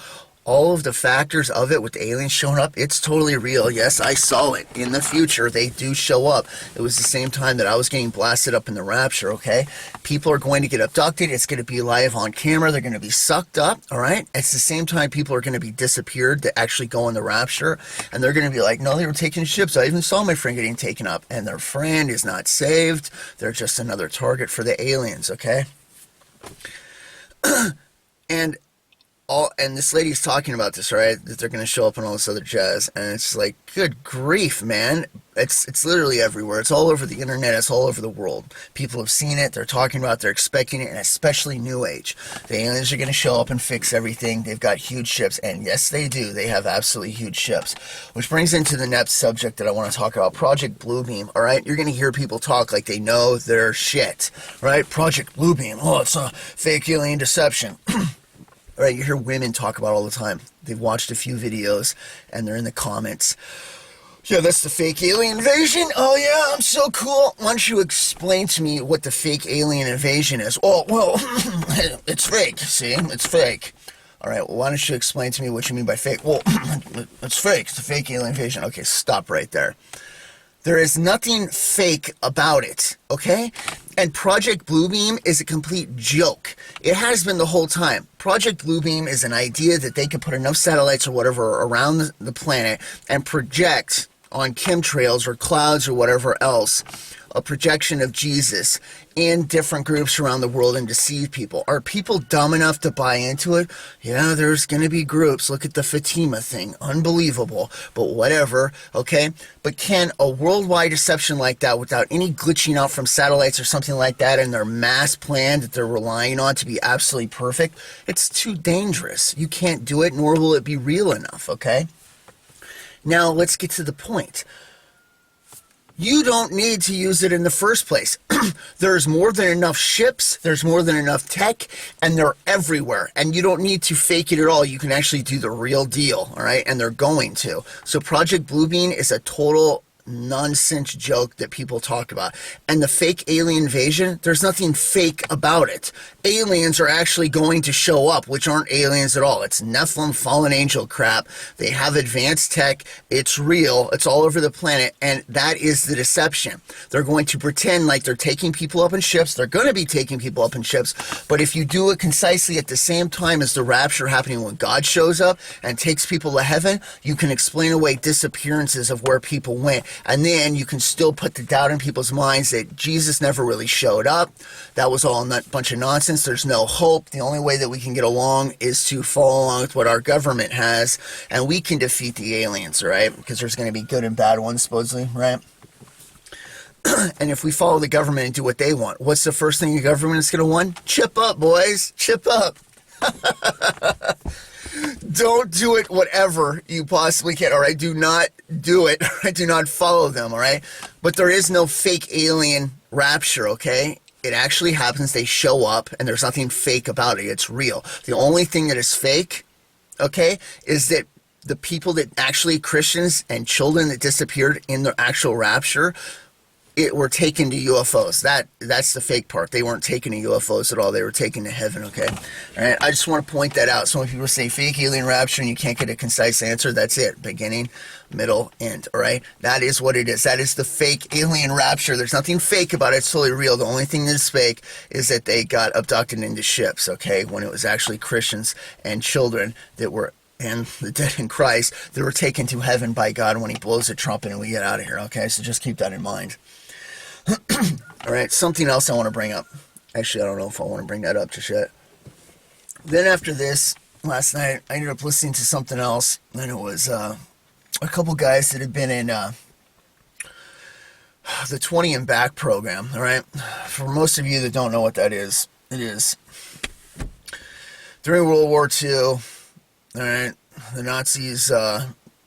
all of the factors of it with the aliens showing up, it's totally real. Yes, I saw it. In the future, they do show up. It was the same time that I was getting blasted up in the Rapture, okay? People are going to get abducted. It's going to be live on camera. They're going to be sucked up, all right? It's the same time people are going to be disappeared to actually go in the Rapture, and they're going to be like, no, they were taking ships. I even saw my friend getting taken up, and their friend is not saved. They're just another target for the aliens, okay? And this lady's talking about this, right? That they're going to show up and all this other jazz. And it's like, good grief, man. It's literally everywhere. It's all over the internet. It's all over the world. People have seen it. They're talking about it. They're expecting it, and especially New Age. The aliens are going to show up and fix everything. They've got huge ships, and yes, they do. They have absolutely huge ships. Which brings into the next subject that I want to talk about, Project Bluebeam. All right, you're going to hear people talk like they know their shit. Right? Project Bluebeam. Oh, it's a fake alien deception. All right, you hear women talk about it all the time. They've watched a few videos, and they're in the comments. Yeah, that's the fake alien invasion? Oh, yeah, I'm so cool. Why don't you explain to me what the fake alien invasion is? Oh, well, it's fake, see? It's fake. All right, well, why don't you explain to me what you mean by fake? Well, it's fake. It's the fake alien invasion. Okay, stop right there. There is nothing fake about it, okay? And Project Bluebeam is a complete joke. It has been the whole time. Project Bluebeam is an idea that they could put enough satellites or whatever around the planet and project on chemtrails or clouds or whatever else a projection of Jesus in different groups around the world and deceive people. Are people dumb enough to buy into it? Yeah, there's going to be groups. Look at the Fatima thing. Unbelievable. But whatever, okay? But can a worldwide deception like that without any glitching out from satellites or something like that and their mass plan that they're relying on to be absolutely perfect, it's too dangerous. You can't do it, nor will it be real enough, okay? Now, let's get to the point. You don't need to use it in the first place. There's more than enough ships, there's more than enough tech, and they're everywhere. And you don't need to fake it at all. You can actually do the real deal, all right? And they're going to. So Project Bluebeam is a total nonsense joke that people talk about. And the fake alien invasion, there's nothing fake about it. Aliens are actually going to show up, which aren't aliens at all. It's Nephilim, fallen angel crap. They have advanced tech. It's real. It's all over the planet. And that is the deception. They're going to pretend like they're taking people up in ships. They're going to be taking people up in ships. But if you do it concisely at the same time as the rapture happening when God shows up and takes people to heaven, you can explain away disappearances of where people went. And then you can still put the doubt in people's minds that Jesus never really showed up. That was all a bunch of nonsense. There's no hope. The only way that we can get along is to follow along with what our government has, and we can defeat the aliens, right? Because there's going to be good and bad ones, supposedly, right? And if we follow the government and do what they want, what's the first thing the government is going to want? Chip up, boys. Chip up. Don't do it whatever you possibly can, all right? Do not do it. Right? Do not follow them, all right? But there is no fake alien rapture, okay? It actually happens. They show up, and there's nothing fake about it. It's real. The only thing that is fake, okay, is that the people that actually, Christians and children that disappeared in the actual rapture, were taken to UFOs. That's the fake part. They weren't taken to UFOs at all. They were taken to heaven, okay? All right, I just want to point that out. So when people say fake alien rapture and you can't get a concise answer, that's it. Beginning, middle, end, all right? That is what it is. That is the fake alien rapture. There's nothing fake about it. It's totally real. The only thing that's fake is that they got abducted into ships, okay? When it was actually Christians and children that were and the dead in Christ that were taken to heaven by God when he blows the trumpet and we get out of here, okay? So just keep that in mind. All right, something else I want to bring up. Actually, I don't know if I want to bring that up just yet. Then after this, last night, I ended up listening to something else, and it was a couple guys that had been in the 20 and Back program, all right? For most of you that don't know what that is, it is during World War II, all right, the Nazis,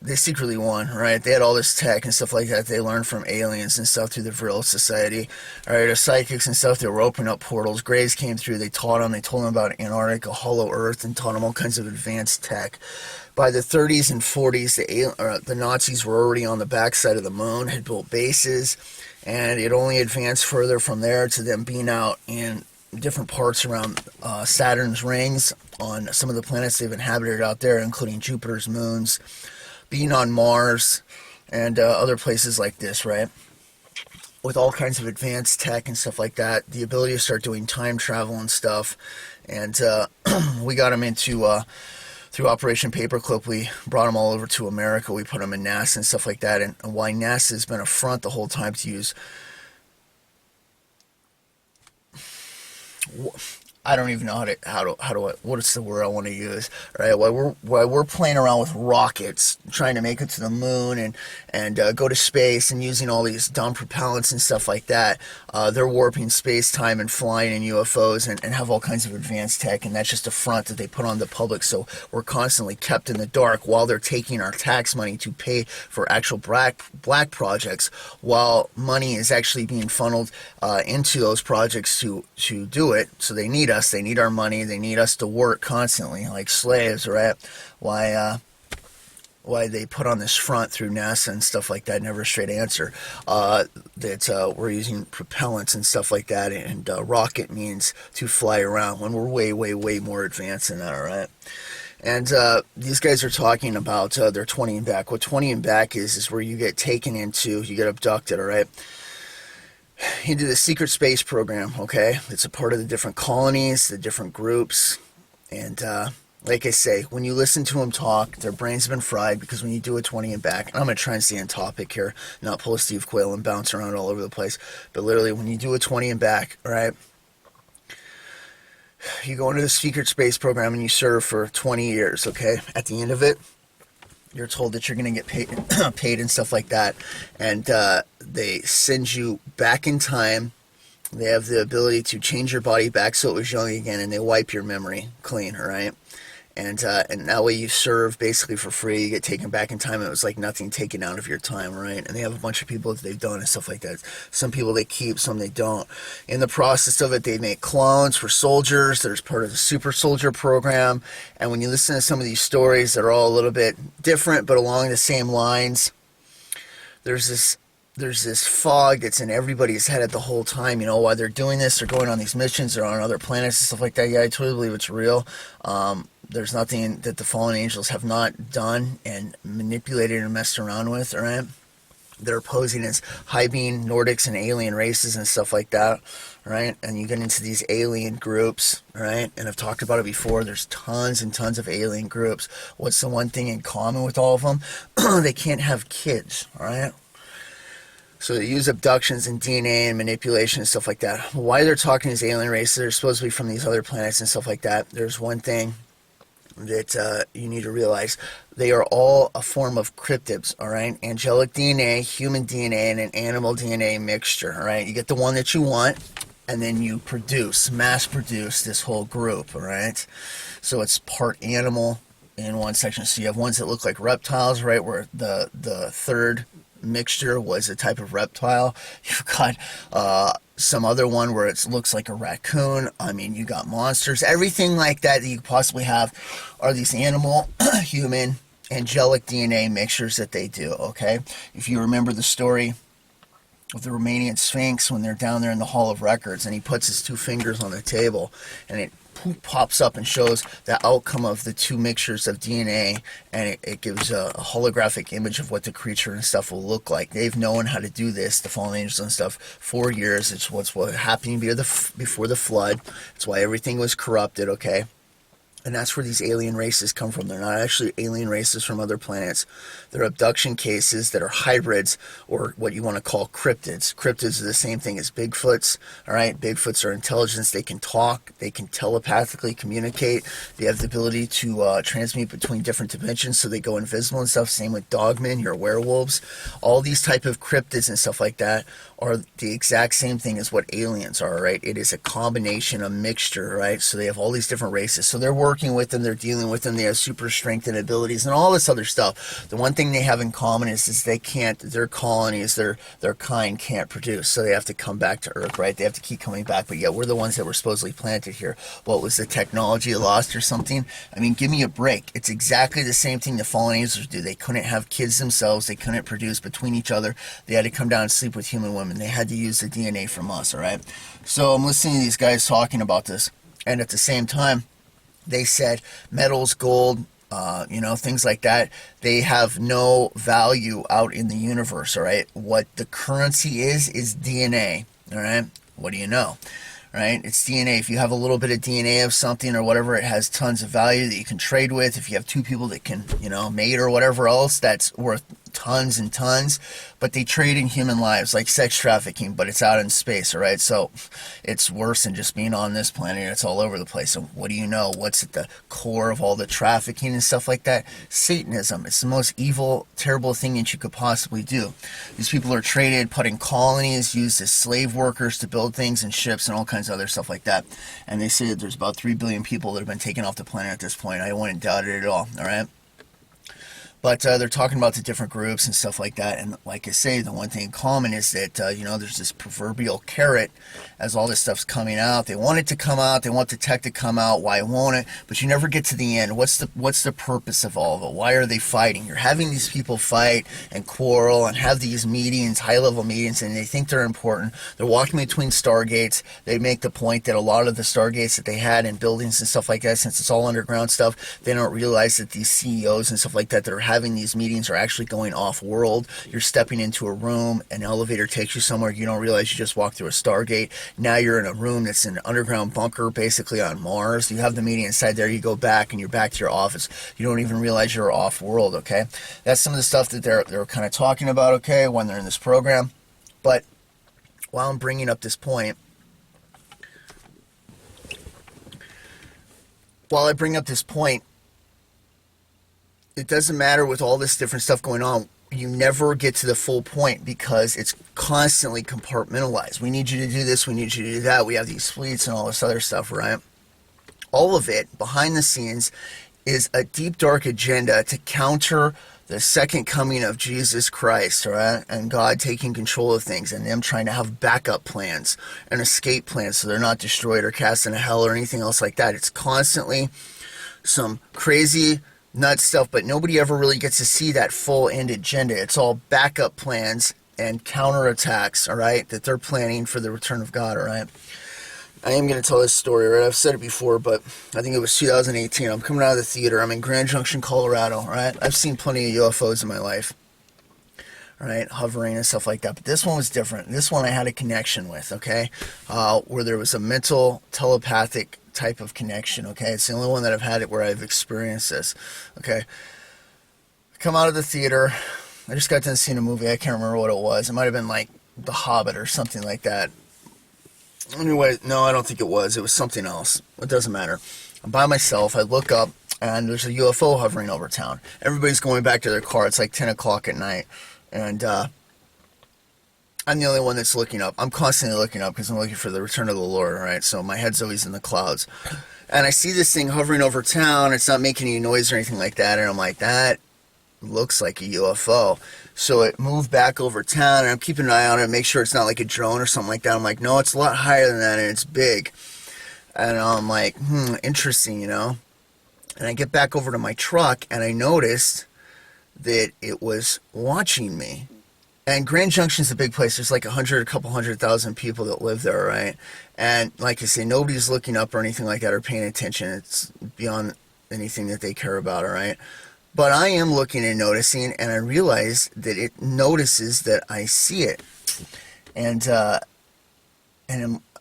they secretly won, right? They had all this tech and stuff like that they learned from aliens and stuff through the Vril Society. All right, the psychics and stuff, they were opening up portals. Greys came through, they taught them, they told them about Antarctica, hollow earth, and taught them all kinds of advanced tech. By the 30s and 40s, the Nazis were already on the backside of the moon, had built bases, and it only advanced further from there to them being out in different parts around Saturn's rings on some of the planets they've inhabited out there, including Jupiter's moons, being on Mars, and other places like this, right? With all kinds of advanced tech and stuff like that, the ability to start doing time travel and stuff. And we got them into, through Operation Paperclip, we brought them all over to America. We put them in NASA and stuff like that. And why NASA has been a front the whole time to use I don't even know what is the word I want to use, right? While we're playing around with rockets, trying to make it to the moon and go to space and using all these dumb propellants and stuff like that, they're warping space time and flying in UFOs and have all kinds of advanced tech, and that's just a front that they put on the public. So we're constantly kept in the dark while they're taking our tax money to pay for actual black projects, while money is actually being funneled into those projects to do it. So they need us. They need our money. They need us to work constantly like slaves, right? Why they put on this front through NASA and stuff like that, never a straight answer. That we're using propellants and stuff like that, and rocket means to fly around when we're way, way, way more advanced than that, all right? And these guys are talking about their 20 and back. What 20 and back is where you get taken into, you get abducted, all right? Into the secret space program, okay? It's a part of the different colonies, the different groups, and like I say, when you listen to them talk, their brains have been fried, because when you do a 20 and back, and I'm going to try and stay on topic here, not pull a Steve Quayle and bounce around all over the place, but literally when you do a 20 and back, all right, you go into the secret space program and you serve for 20 years, okay? At the end of it, you're told that you're going to get paid and stuff like that, and they send you back in time. They have the ability to change your body back so it was young again, and they wipe your memory clean, all right? And that way you serve basically for free. You get taken back in time, and it was like nothing taken out of your time, right? And they have a bunch of people that they've done and stuff like that. Some people they keep, some they don't. In the process of it, they make clones for soldiers. There's part of the super soldier program. And when you listen to some of these stories, they're all a little bit different, but along the same lines. There's this fog that's in everybody's head at the whole time. You know, while they're doing this, they're going on these missions, they're on other planets and stuff like that. Yeah, I totally believe it's real. There's nothing that the fallen angels have not done and manipulated and messed around with, all right? They're posing as high being Nordics and alien races and stuff like that, right? And you get into these alien groups, right? And I've talked about it before. There's tons and tons of alien groups. What's the one thing in common with all of them? They can't have kids, all right? So they use abductions and DNA and manipulation and stuff like that. Why they're talking as alien races, they're supposed to be from these other planets and stuff like that. There's one thing that you need to realize. They are all a form of cryptids, all right? Angelic DNA, human DNA, and an animal DNA mixture, all right? You get the one that you want, and then you mass produce this whole group, all right? So it's part animal in one section. So you have ones that look like reptiles, right, where the third mixture was a type of reptile. You've got some other one where it looks like a raccoon. I mean, you got monsters. Everything like that you could possibly have are these animal, human, angelic DNA mixtures that they do, okay? If you remember the story of the Romanian Sphinx when they're down there in the Hall of Records, and he puts his two fingers on the table, and it pops up and shows the outcome of the two mixtures of DNA, and it gives a holographic image of what the creature and stuff will look like. They've known how to do this, the fallen angels and stuff, for years. It's what happened before the flood. It's why everything was corrupted, okay? And that's where these alien races come from. They're not actually alien races from other planets. They're abduction cases that are hybrids, or what you want to call cryptids. Cryptids are the same thing as Bigfoots, all right? Bigfoots are intelligence. They can talk. They can telepathically communicate. They have the ability to transmute between different dimensions, so they go invisible and stuff. Same with dogmen, your werewolves. All these type of cryptids and stuff like that are the exact same thing as what aliens are, right? It is a combination, a mixture, right? So they have all these different races. So they're working with them, they're dealing with them, they have super strength and abilities and all this other stuff. The one thing they have in common is they can't, their colonies, their kind can't produce. So they have to come back to Earth, right? They have to keep coming back, but yet we're the ones that were supposedly planted here. What was the technology lost or something? I mean, give me a break. It's exactly the same thing the fallen angels do. They couldn't have kids themselves. They couldn't produce between each other. They had to come down and sleep with human women. They had to use the DNA from us, all right? So I'm listening to these guys talking about this, and at the same time, they said metals, gold, things like that, they have no value out in the universe, all right? What the currency is DNA, all right? What do you know? Right? It's DNA. If you have a little bit of DNA of something or whatever, it has tons of value that you can trade with. If you have two people that can, mate or whatever else, that's worth tons and tons, but they trade in human lives, like sex trafficking, but it's out in space, all right? So it's worse than just being on this planet. It's all over the place. So what do you know? What's at the core of all the trafficking and stuff like that? Satanism. It's the most evil, terrible thing that you could possibly do. These people are traded, put in colonies, used as slave workers to build things and ships and all kinds of other stuff like that. And they say that there's about 3 billion people that have been taken off the planet at this point. I wouldn't doubt it at all, all right? But they're talking about the different groups and stuff like that. And like I say, the one thing in common is that, there's this proverbial carrot as all this stuff's coming out. They want it to come out. They want the tech to come out. Why won't it? But you never get to the end. What's the purpose of all of it? Why are they fighting? You're having these people fight and quarrel and have these meetings, high-level meetings, and they think they're important. They're walking between stargates. They make the point that a lot of the stargates that they had in buildings and stuff like that, since it's all underground stuff, they don't realize that these CEOs and stuff like that are having these meetings are actually going off-world. You're stepping into a room, an elevator takes you somewhere, you don't realize you just walked through a stargate. Now you're in a room that's an underground bunker basically on Mars. You have the meeting inside there, you go back and you're back to your office. You don't even realize you're off-world, okay? That's some of the stuff that they're kind of talking about, okay, when they're in this program. But while I'm bringing up this point, it doesn't matter with all this different stuff going on. You never get to the full point because it's constantly compartmentalized. We need you to do this. We need you to do that. We have these fleets and all this other stuff, right? All of it behind the scenes is a deep, dark agenda to counter the second coming of Jesus Christ, all right? And God taking control of things and them trying to have backup plans and escape plans so they're not destroyed or cast into hell or anything else like that. It's constantly some crazy nut stuff, but nobody ever really gets to see that full end agenda. It's all backup plans and counterattacks, all right, that they're planning for the return of God, all right? I am going to tell this story, right? I've said it before, but I think it was 2018. I'm coming out of the theater. I'm in Grand Junction, Colorado, all right? I've seen plenty of UFOs in my life, all right, hovering and stuff like that. But this one was different. This one I had a connection with, okay, where there was a mental, telepathic type of connection, okay? It's the only one that I've had it where I've experienced this, okay? I come out of the theater. I just got done seeing a movie. I can't remember what it was. It might have been like The Hobbit or something like that. Anyway, no, I don't think it was. It was something else. It doesn't matter. I'm by myself. I look up, and there's a UFO hovering over town. Everybody's going back to their car. It's like 10 o'clock at night, and I'm the only one that's looking up. I'm constantly looking up because I'm looking for the return of the Lord, all right? So my head's always in the clouds. And I see this thing hovering over town. It's not making any noise or anything like that. And I'm like, that looks like a UFO. So it moved back over town, and I'm keeping an eye on it, make sure it's not like a drone or something like that. I'm like, no, it's a lot higher than that, and it's big. And I'm like, interesting, you know? And I get back over to my truck, and I noticed that it was watching me. And Grand Junction's a big place. There's like a couple 100,000 people that live there, right? And like I say, nobody's looking up or anything like that or paying attention. It's beyond anything that they care about, all right? But I am looking and noticing, and I realize that it notices that I see it. And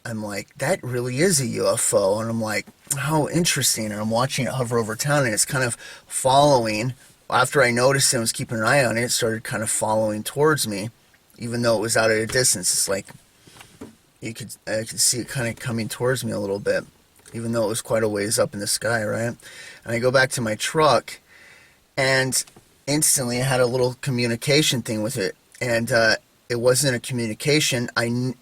I'm like, that really is a UFO. And I'm like, how interesting. And I'm watching it hover over town, and it's kind of following. After I noticed it and was keeping an eye on it, it started kind of following towards me, even though it was out at a distance. It's like I could see it kind of coming towards me a little bit, even though it was quite a ways up in the sky, right? And I go back to my truck, and instantly I had a little communication thing with it, and it wasn't a communication.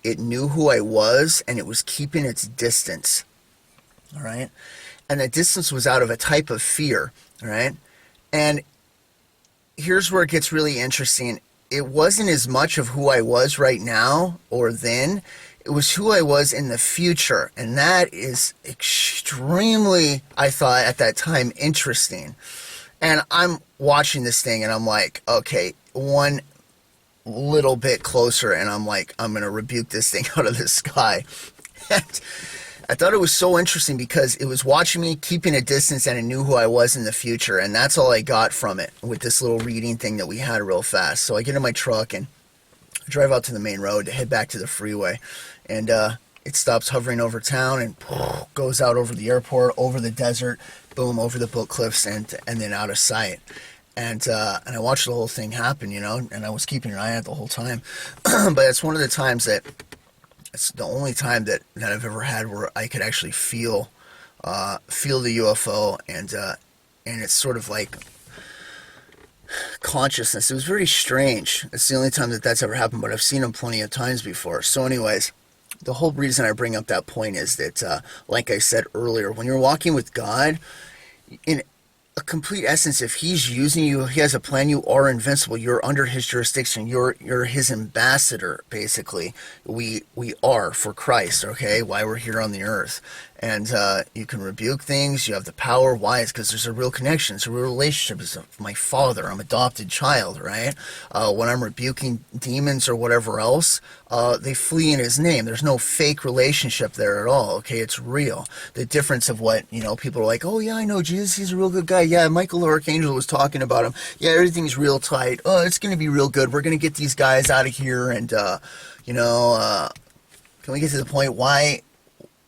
It knew who I was, and it was keeping its distance, all right? And the distance was out of a type of fear, all right? And here's where it gets really interesting. It wasn't as much of who I was right now or then. It was who I was in the future. And that is extremely, I thought at that time, interesting. And I'm watching this thing, and I'm like, okay, one little bit closer, and I'm like, I'm going to rebuke this thing out of the sky. And I thought it was so interesting because it was watching me, keeping a distance, and it knew who I was in the future. And that's all I got from it with this little reading thing that we had real fast. So I get in my truck and drive out to the main road to head back to the freeway. And it stops hovering over town and goes out over the airport, over the desert, boom, over the book cliffs, and then out of sight. and I watched the whole thing happen, and I was keeping an eye on it the whole time. But it's one of the times that it's the only time that I've ever had where I could actually feel the UFO, and it's sort of like consciousness. It was very strange. It's the only time that that's ever happened, but I've seen them plenty of times before. So anyways, the whole reason I bring up that point is that, like I said earlier, when you're walking with God, in a complete essence, if he's using you, he has a plan, you are invincible. You're under his jurisdiction. You're his ambassador, basically. We are for Christ, okay? Why we're here on the earth. And you can rebuke things. You have the power. Why? It's because there's a real connection. It's a real relationship. It's my father. I'm adopted child, right? When I'm rebuking demons or whatever else, they flee in his name. There's no fake relationship there at all, okay? It's real. The difference of what, people are like, oh, yeah, I know Jesus. He's a real good guy. Yeah, Michael Archangel was talking about him. Yeah, everything's real tight. Oh, it's going to be real good. We're going to get these guys out of here. And, can we get to the point why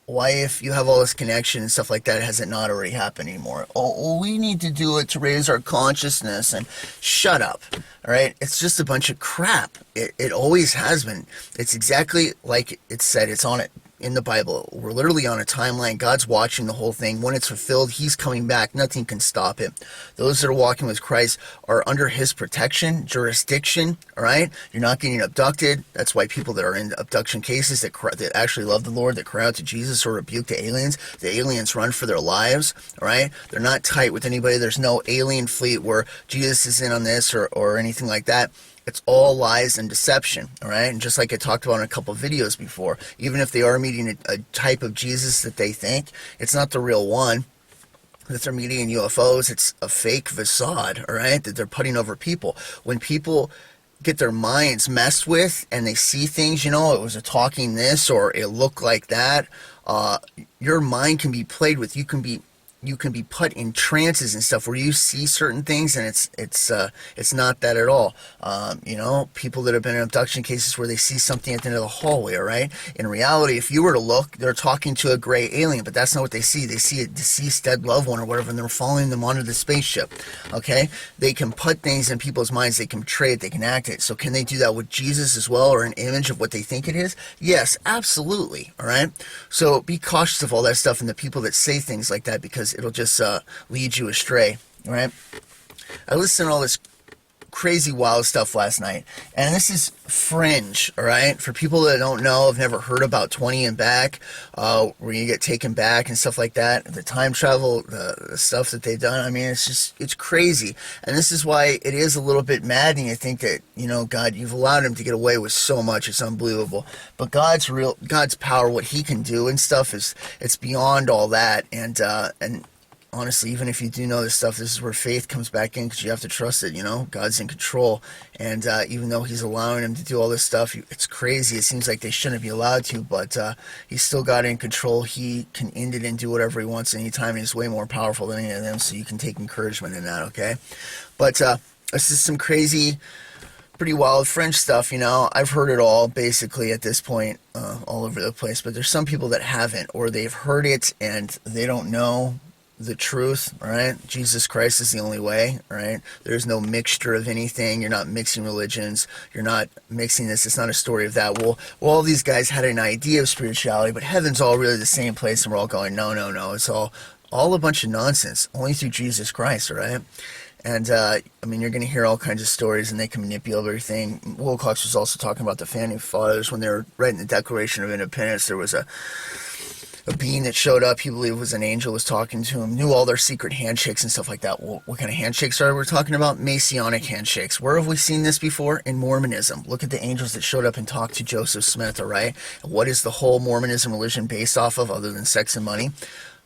if you have all this connection and stuff like that, has it not already happened anymore? Oh, we need to do it to raise our consciousness. And shut up, all right? It's just a bunch of crap. It always has been. It's exactly like it said. It's on it in the Bible. We're literally on a timeline. God's watching the whole thing. When it's fulfilled, he's coming back. Nothing can stop it. Those that are walking with Christ are under his protection, jurisdiction, all right? You're not getting abducted. That's why people that are in abduction cases that actually love the Lord, that cry out to Jesus or rebuke the aliens run for their lives, all right? They're not tight with anybody. There's no alien fleet where Jesus is in on this or anything like that. It's all lies and deception, all right? And just like I talked about in a couple of videos before, even if they are meeting a type of Jesus that they think, it's not the real one that they're meeting in UFOs. It's a fake facade, all right, that they're putting over people. When people get their minds messed with and they see things, it was a talking this or it looked like that, your mind can be played with. You can be put in trances and stuff where you see certain things and it's not that at all. People that have been in abduction cases where they see something at the end of the hallway, all right? In reality, if you were to look, they're talking to a gray alien, but that's not what they see. They see a deceased dead loved one or whatever, and they're following them onto the spaceship, okay? They can put things in people's minds. They can portray it. They can act it. So can they do that with Jesus as well, or an image of what they think it is? Yes, absolutely, all right? So be cautious of all that stuff and the people that say things like that, because it'll just lead you astray, all right? I listened to all this crazy wild stuff last night, and this is fringe, all right? For people that don't know, have never heard about 20 and back, where you get taken back and stuff like that, the time travel, the stuff that they've done. I mean, it's crazy, and this is why it is a little bit maddening to think that, God, you've allowed him to get away with so much. It's unbelievable. But God's power, what he can do and stuff, it's beyond all that. And honestly, even if you do know this stuff, this is where faith comes back in, because you have to trust it. God's in control, and even though he's allowing him to do all this stuff, it's crazy. It seems like they shouldn't be allowed to, but he's still got it in control. He can end it and do whatever he wants anytime, and he's way more powerful than any of them, so you can take encouragement in that, okay? But this is some crazy, pretty wild French stuff. I've heard it all basically at this point, all over the place, but there's some people that haven't, or they've heard it and they don't know the truth, right? Jesus Christ is the only way, right? There's no mixture of anything. You're not mixing religions. You're not mixing this. It's not a story of that. Well, all these guys had an idea of spirituality, but heaven's all really the same place, and we're all going, no. It's all a bunch of nonsense, only through Jesus Christ, all right? And, you're going to hear all kinds of stories, and they can manipulate everything. Wilcox was also talking about the Founding Fathers. When they were writing the Declaration of Independence, there was a being that showed up. He believed was an angel, was talking to him, knew all their secret handshakes and stuff like that. Well, what kind of handshakes are we talking about? Masonic handshakes. Where have we seen this before? In Mormonism. Look at the angels that showed up and talked to Joseph Smith, all right? What is the whole Mormonism religion based off of, other than sex and money?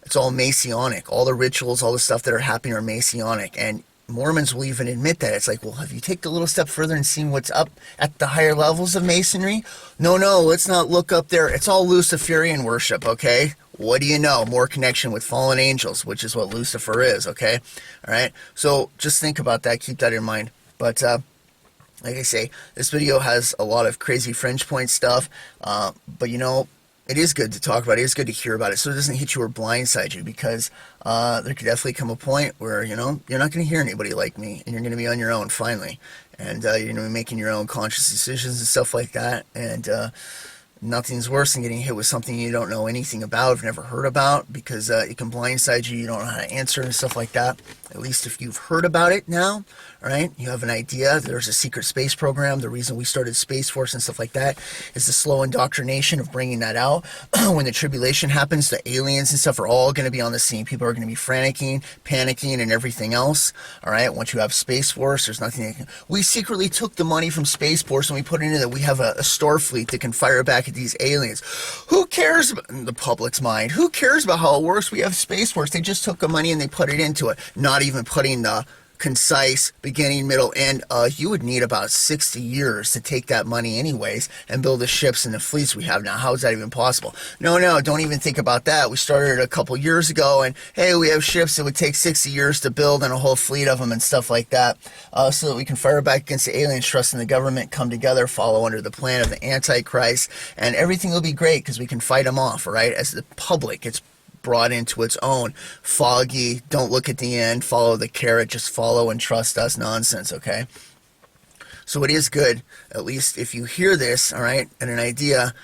It's all Masonic. All the rituals, all the stuff that are happening are Masonic. And Mormons will even admit that. It's like, well, have you taken a little step further and seen what's up at the higher levels of Masonry? No, let's not look up there. It's all Luciferian worship, okay? What do you know? More connection with fallen angels, which is what Lucifer is, okay? All right? So just think about that. Keep that in mind. But like I say, this video has a lot of crazy fringe point stuff. But it is good to talk about it. It is good to hear about it, so it doesn't hit you or blindside you, because there could definitely come a point where, you know, you're not going to hear anybody like me, and you're going to be on your own finally, and you're going to be making your own conscious decisions and stuff like that, and nothing's worse than getting hit with something you don't know anything about, have never heard about, because it can blindside you. You don't know how to answer and stuff like that. At least if you've heard about it now, all right, you have an idea. There's a secret space program. The reason we started Space Force and stuff like that is the slow indoctrination of bringing that out. When the tribulation happens, the aliens and stuff are all going to be on the scene. People are going to be franticking, panicking, and everything else. All right, once you have Space Force, there's nothing. We secretly took the money from Space Force and we put it into that. We have a star fleet that can fire back at these aliens. Who cares about, in the public's mind, who cares about how it works? We have Space Force. They just took the money and they put it into it, not even putting the concise beginning, middle, end. You would need about 60 years to take that money anyways and build the ships and the fleets we have now. How is that even possible? No, don't even think about that. We started a couple years ago, and hey, we have ships that would take 60 years to build and a whole fleet of them and stuff like that, so that we can fire back against the aliens, trust in the government, come together, follow under the plan of the Antichrist, and everything will be great because we can fight them off, all right? As the public, it's brought into its own foggy, don't look at the end, follow the carrot, just follow and trust us nonsense, okay? So it is good, at least if you hear this, all right, and an idea.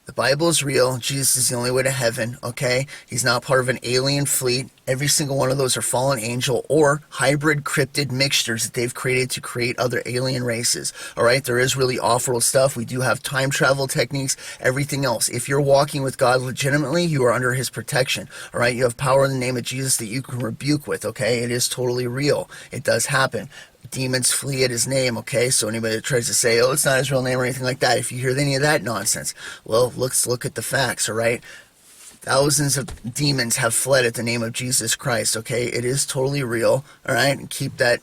The Bible is real. Jesus is the only way to heaven, okay? He's not part of an alien fleet. Every single one of those are fallen angel or hybrid cryptid mixtures that they've created to create other alien races, all right? There is really off-world stuff. We do have time travel techniques, everything else. If you're walking with God legitimately, you are under his protection, all right? You have power in the name of Jesus that you can rebuke with, okay? It is totally real. It does happen. Demons flee at his name, okay? So anybody that tries to say, oh, it's not his real name or anything like that, if you hear any of that nonsense, well, let's look at the facts, all right? Thousands of demons have fled at the name of Jesus Christ, okay? It is totally real, all right? And keep that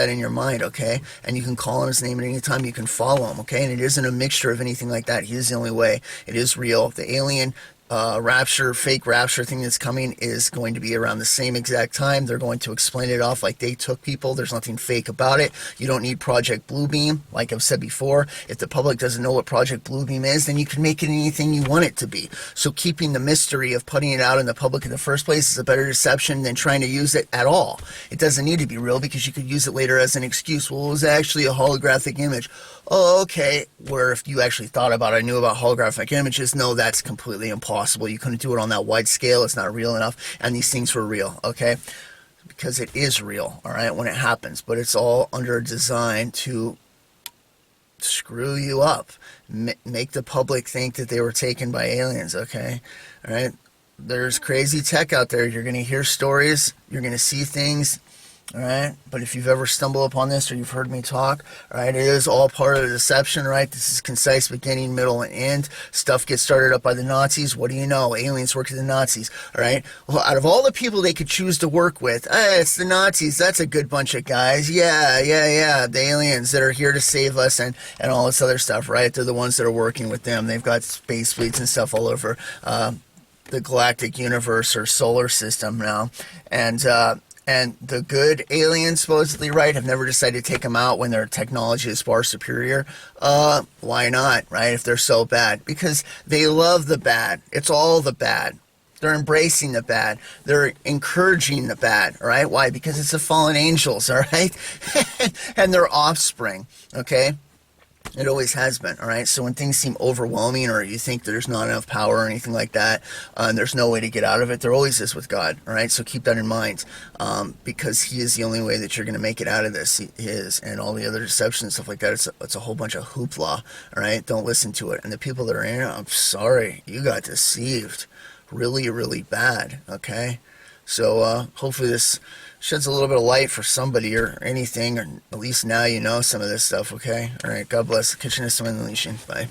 in your mind, okay? And you can call on his name at any time. You can follow him, okay? And it isn't a mixture of anything like that. He is the only way. It is real. The alien Rapture, fake Rapture thing that's coming is going to be around the same exact time. They're going to explain it off like they took people. There's nothing fake about it. You don't need Project Bluebeam. Like I've said before, if the public doesn't know what Project Bluebeam is, then you can make it anything you want it to be. So keeping the mystery of putting it out in the public in the first place is a better deception than trying to use it at all. It doesn't need to be real because you could use it later as an excuse. Well, it was actually a holographic image. Oh, okay. Where if you actually thought about it, I knew about holographic images. No, that's completely impossible. You couldn't do it on that wide scale. It's not real enough. And these things were real, okay? Because it is real, all right, when it happens. But it's all under design to screw you up. Make the public think that they were taken by aliens, okay? All right? There's crazy tech out there. You're going to hear stories. You're going to see things. All right, but if you've ever stumbled upon this or you've heard me talk, all right, it is all part of the deception, right? This is concise beginning, middle, and end. Stuff gets started up by the Nazis. What do you know? Aliens work with the Nazis, all right? Well, out of all the people they could choose to work with, it's the Nazis. That's a good bunch of guys. Yeah. The aliens that are here to save us and all this other stuff, right? They're the ones that are working with them. They've got space fleets and stuff all over the galactic universe or solar system now, and the good aliens, supposedly, right, have never decided to take them out when their technology is far superior. Why not, right, if they're so bad? Because they love the bad. It's all the bad. They're embracing the bad. They're encouraging the bad, all right? Why? Because it's the fallen angels, all right? And their offspring, okay? It always has been, all right? So when things seem overwhelming or you think there's not enough power or anything like that, and there's no way to get out of it, there always is with God, all right? So keep that in mind, because he is the only way that you're going to make it out of this. He is, and all the other deception and stuff like that, it's a whole bunch of hoopla, all right? Don't listen to it. And the people that are in it, I'm sorry, you got deceived really, really bad, okay? So hopefully this sheds a little bit of light for somebody or anything, or at least now you know some of this stuff, okay? All right, God bless. Catch you next time on Unleashing. Bye.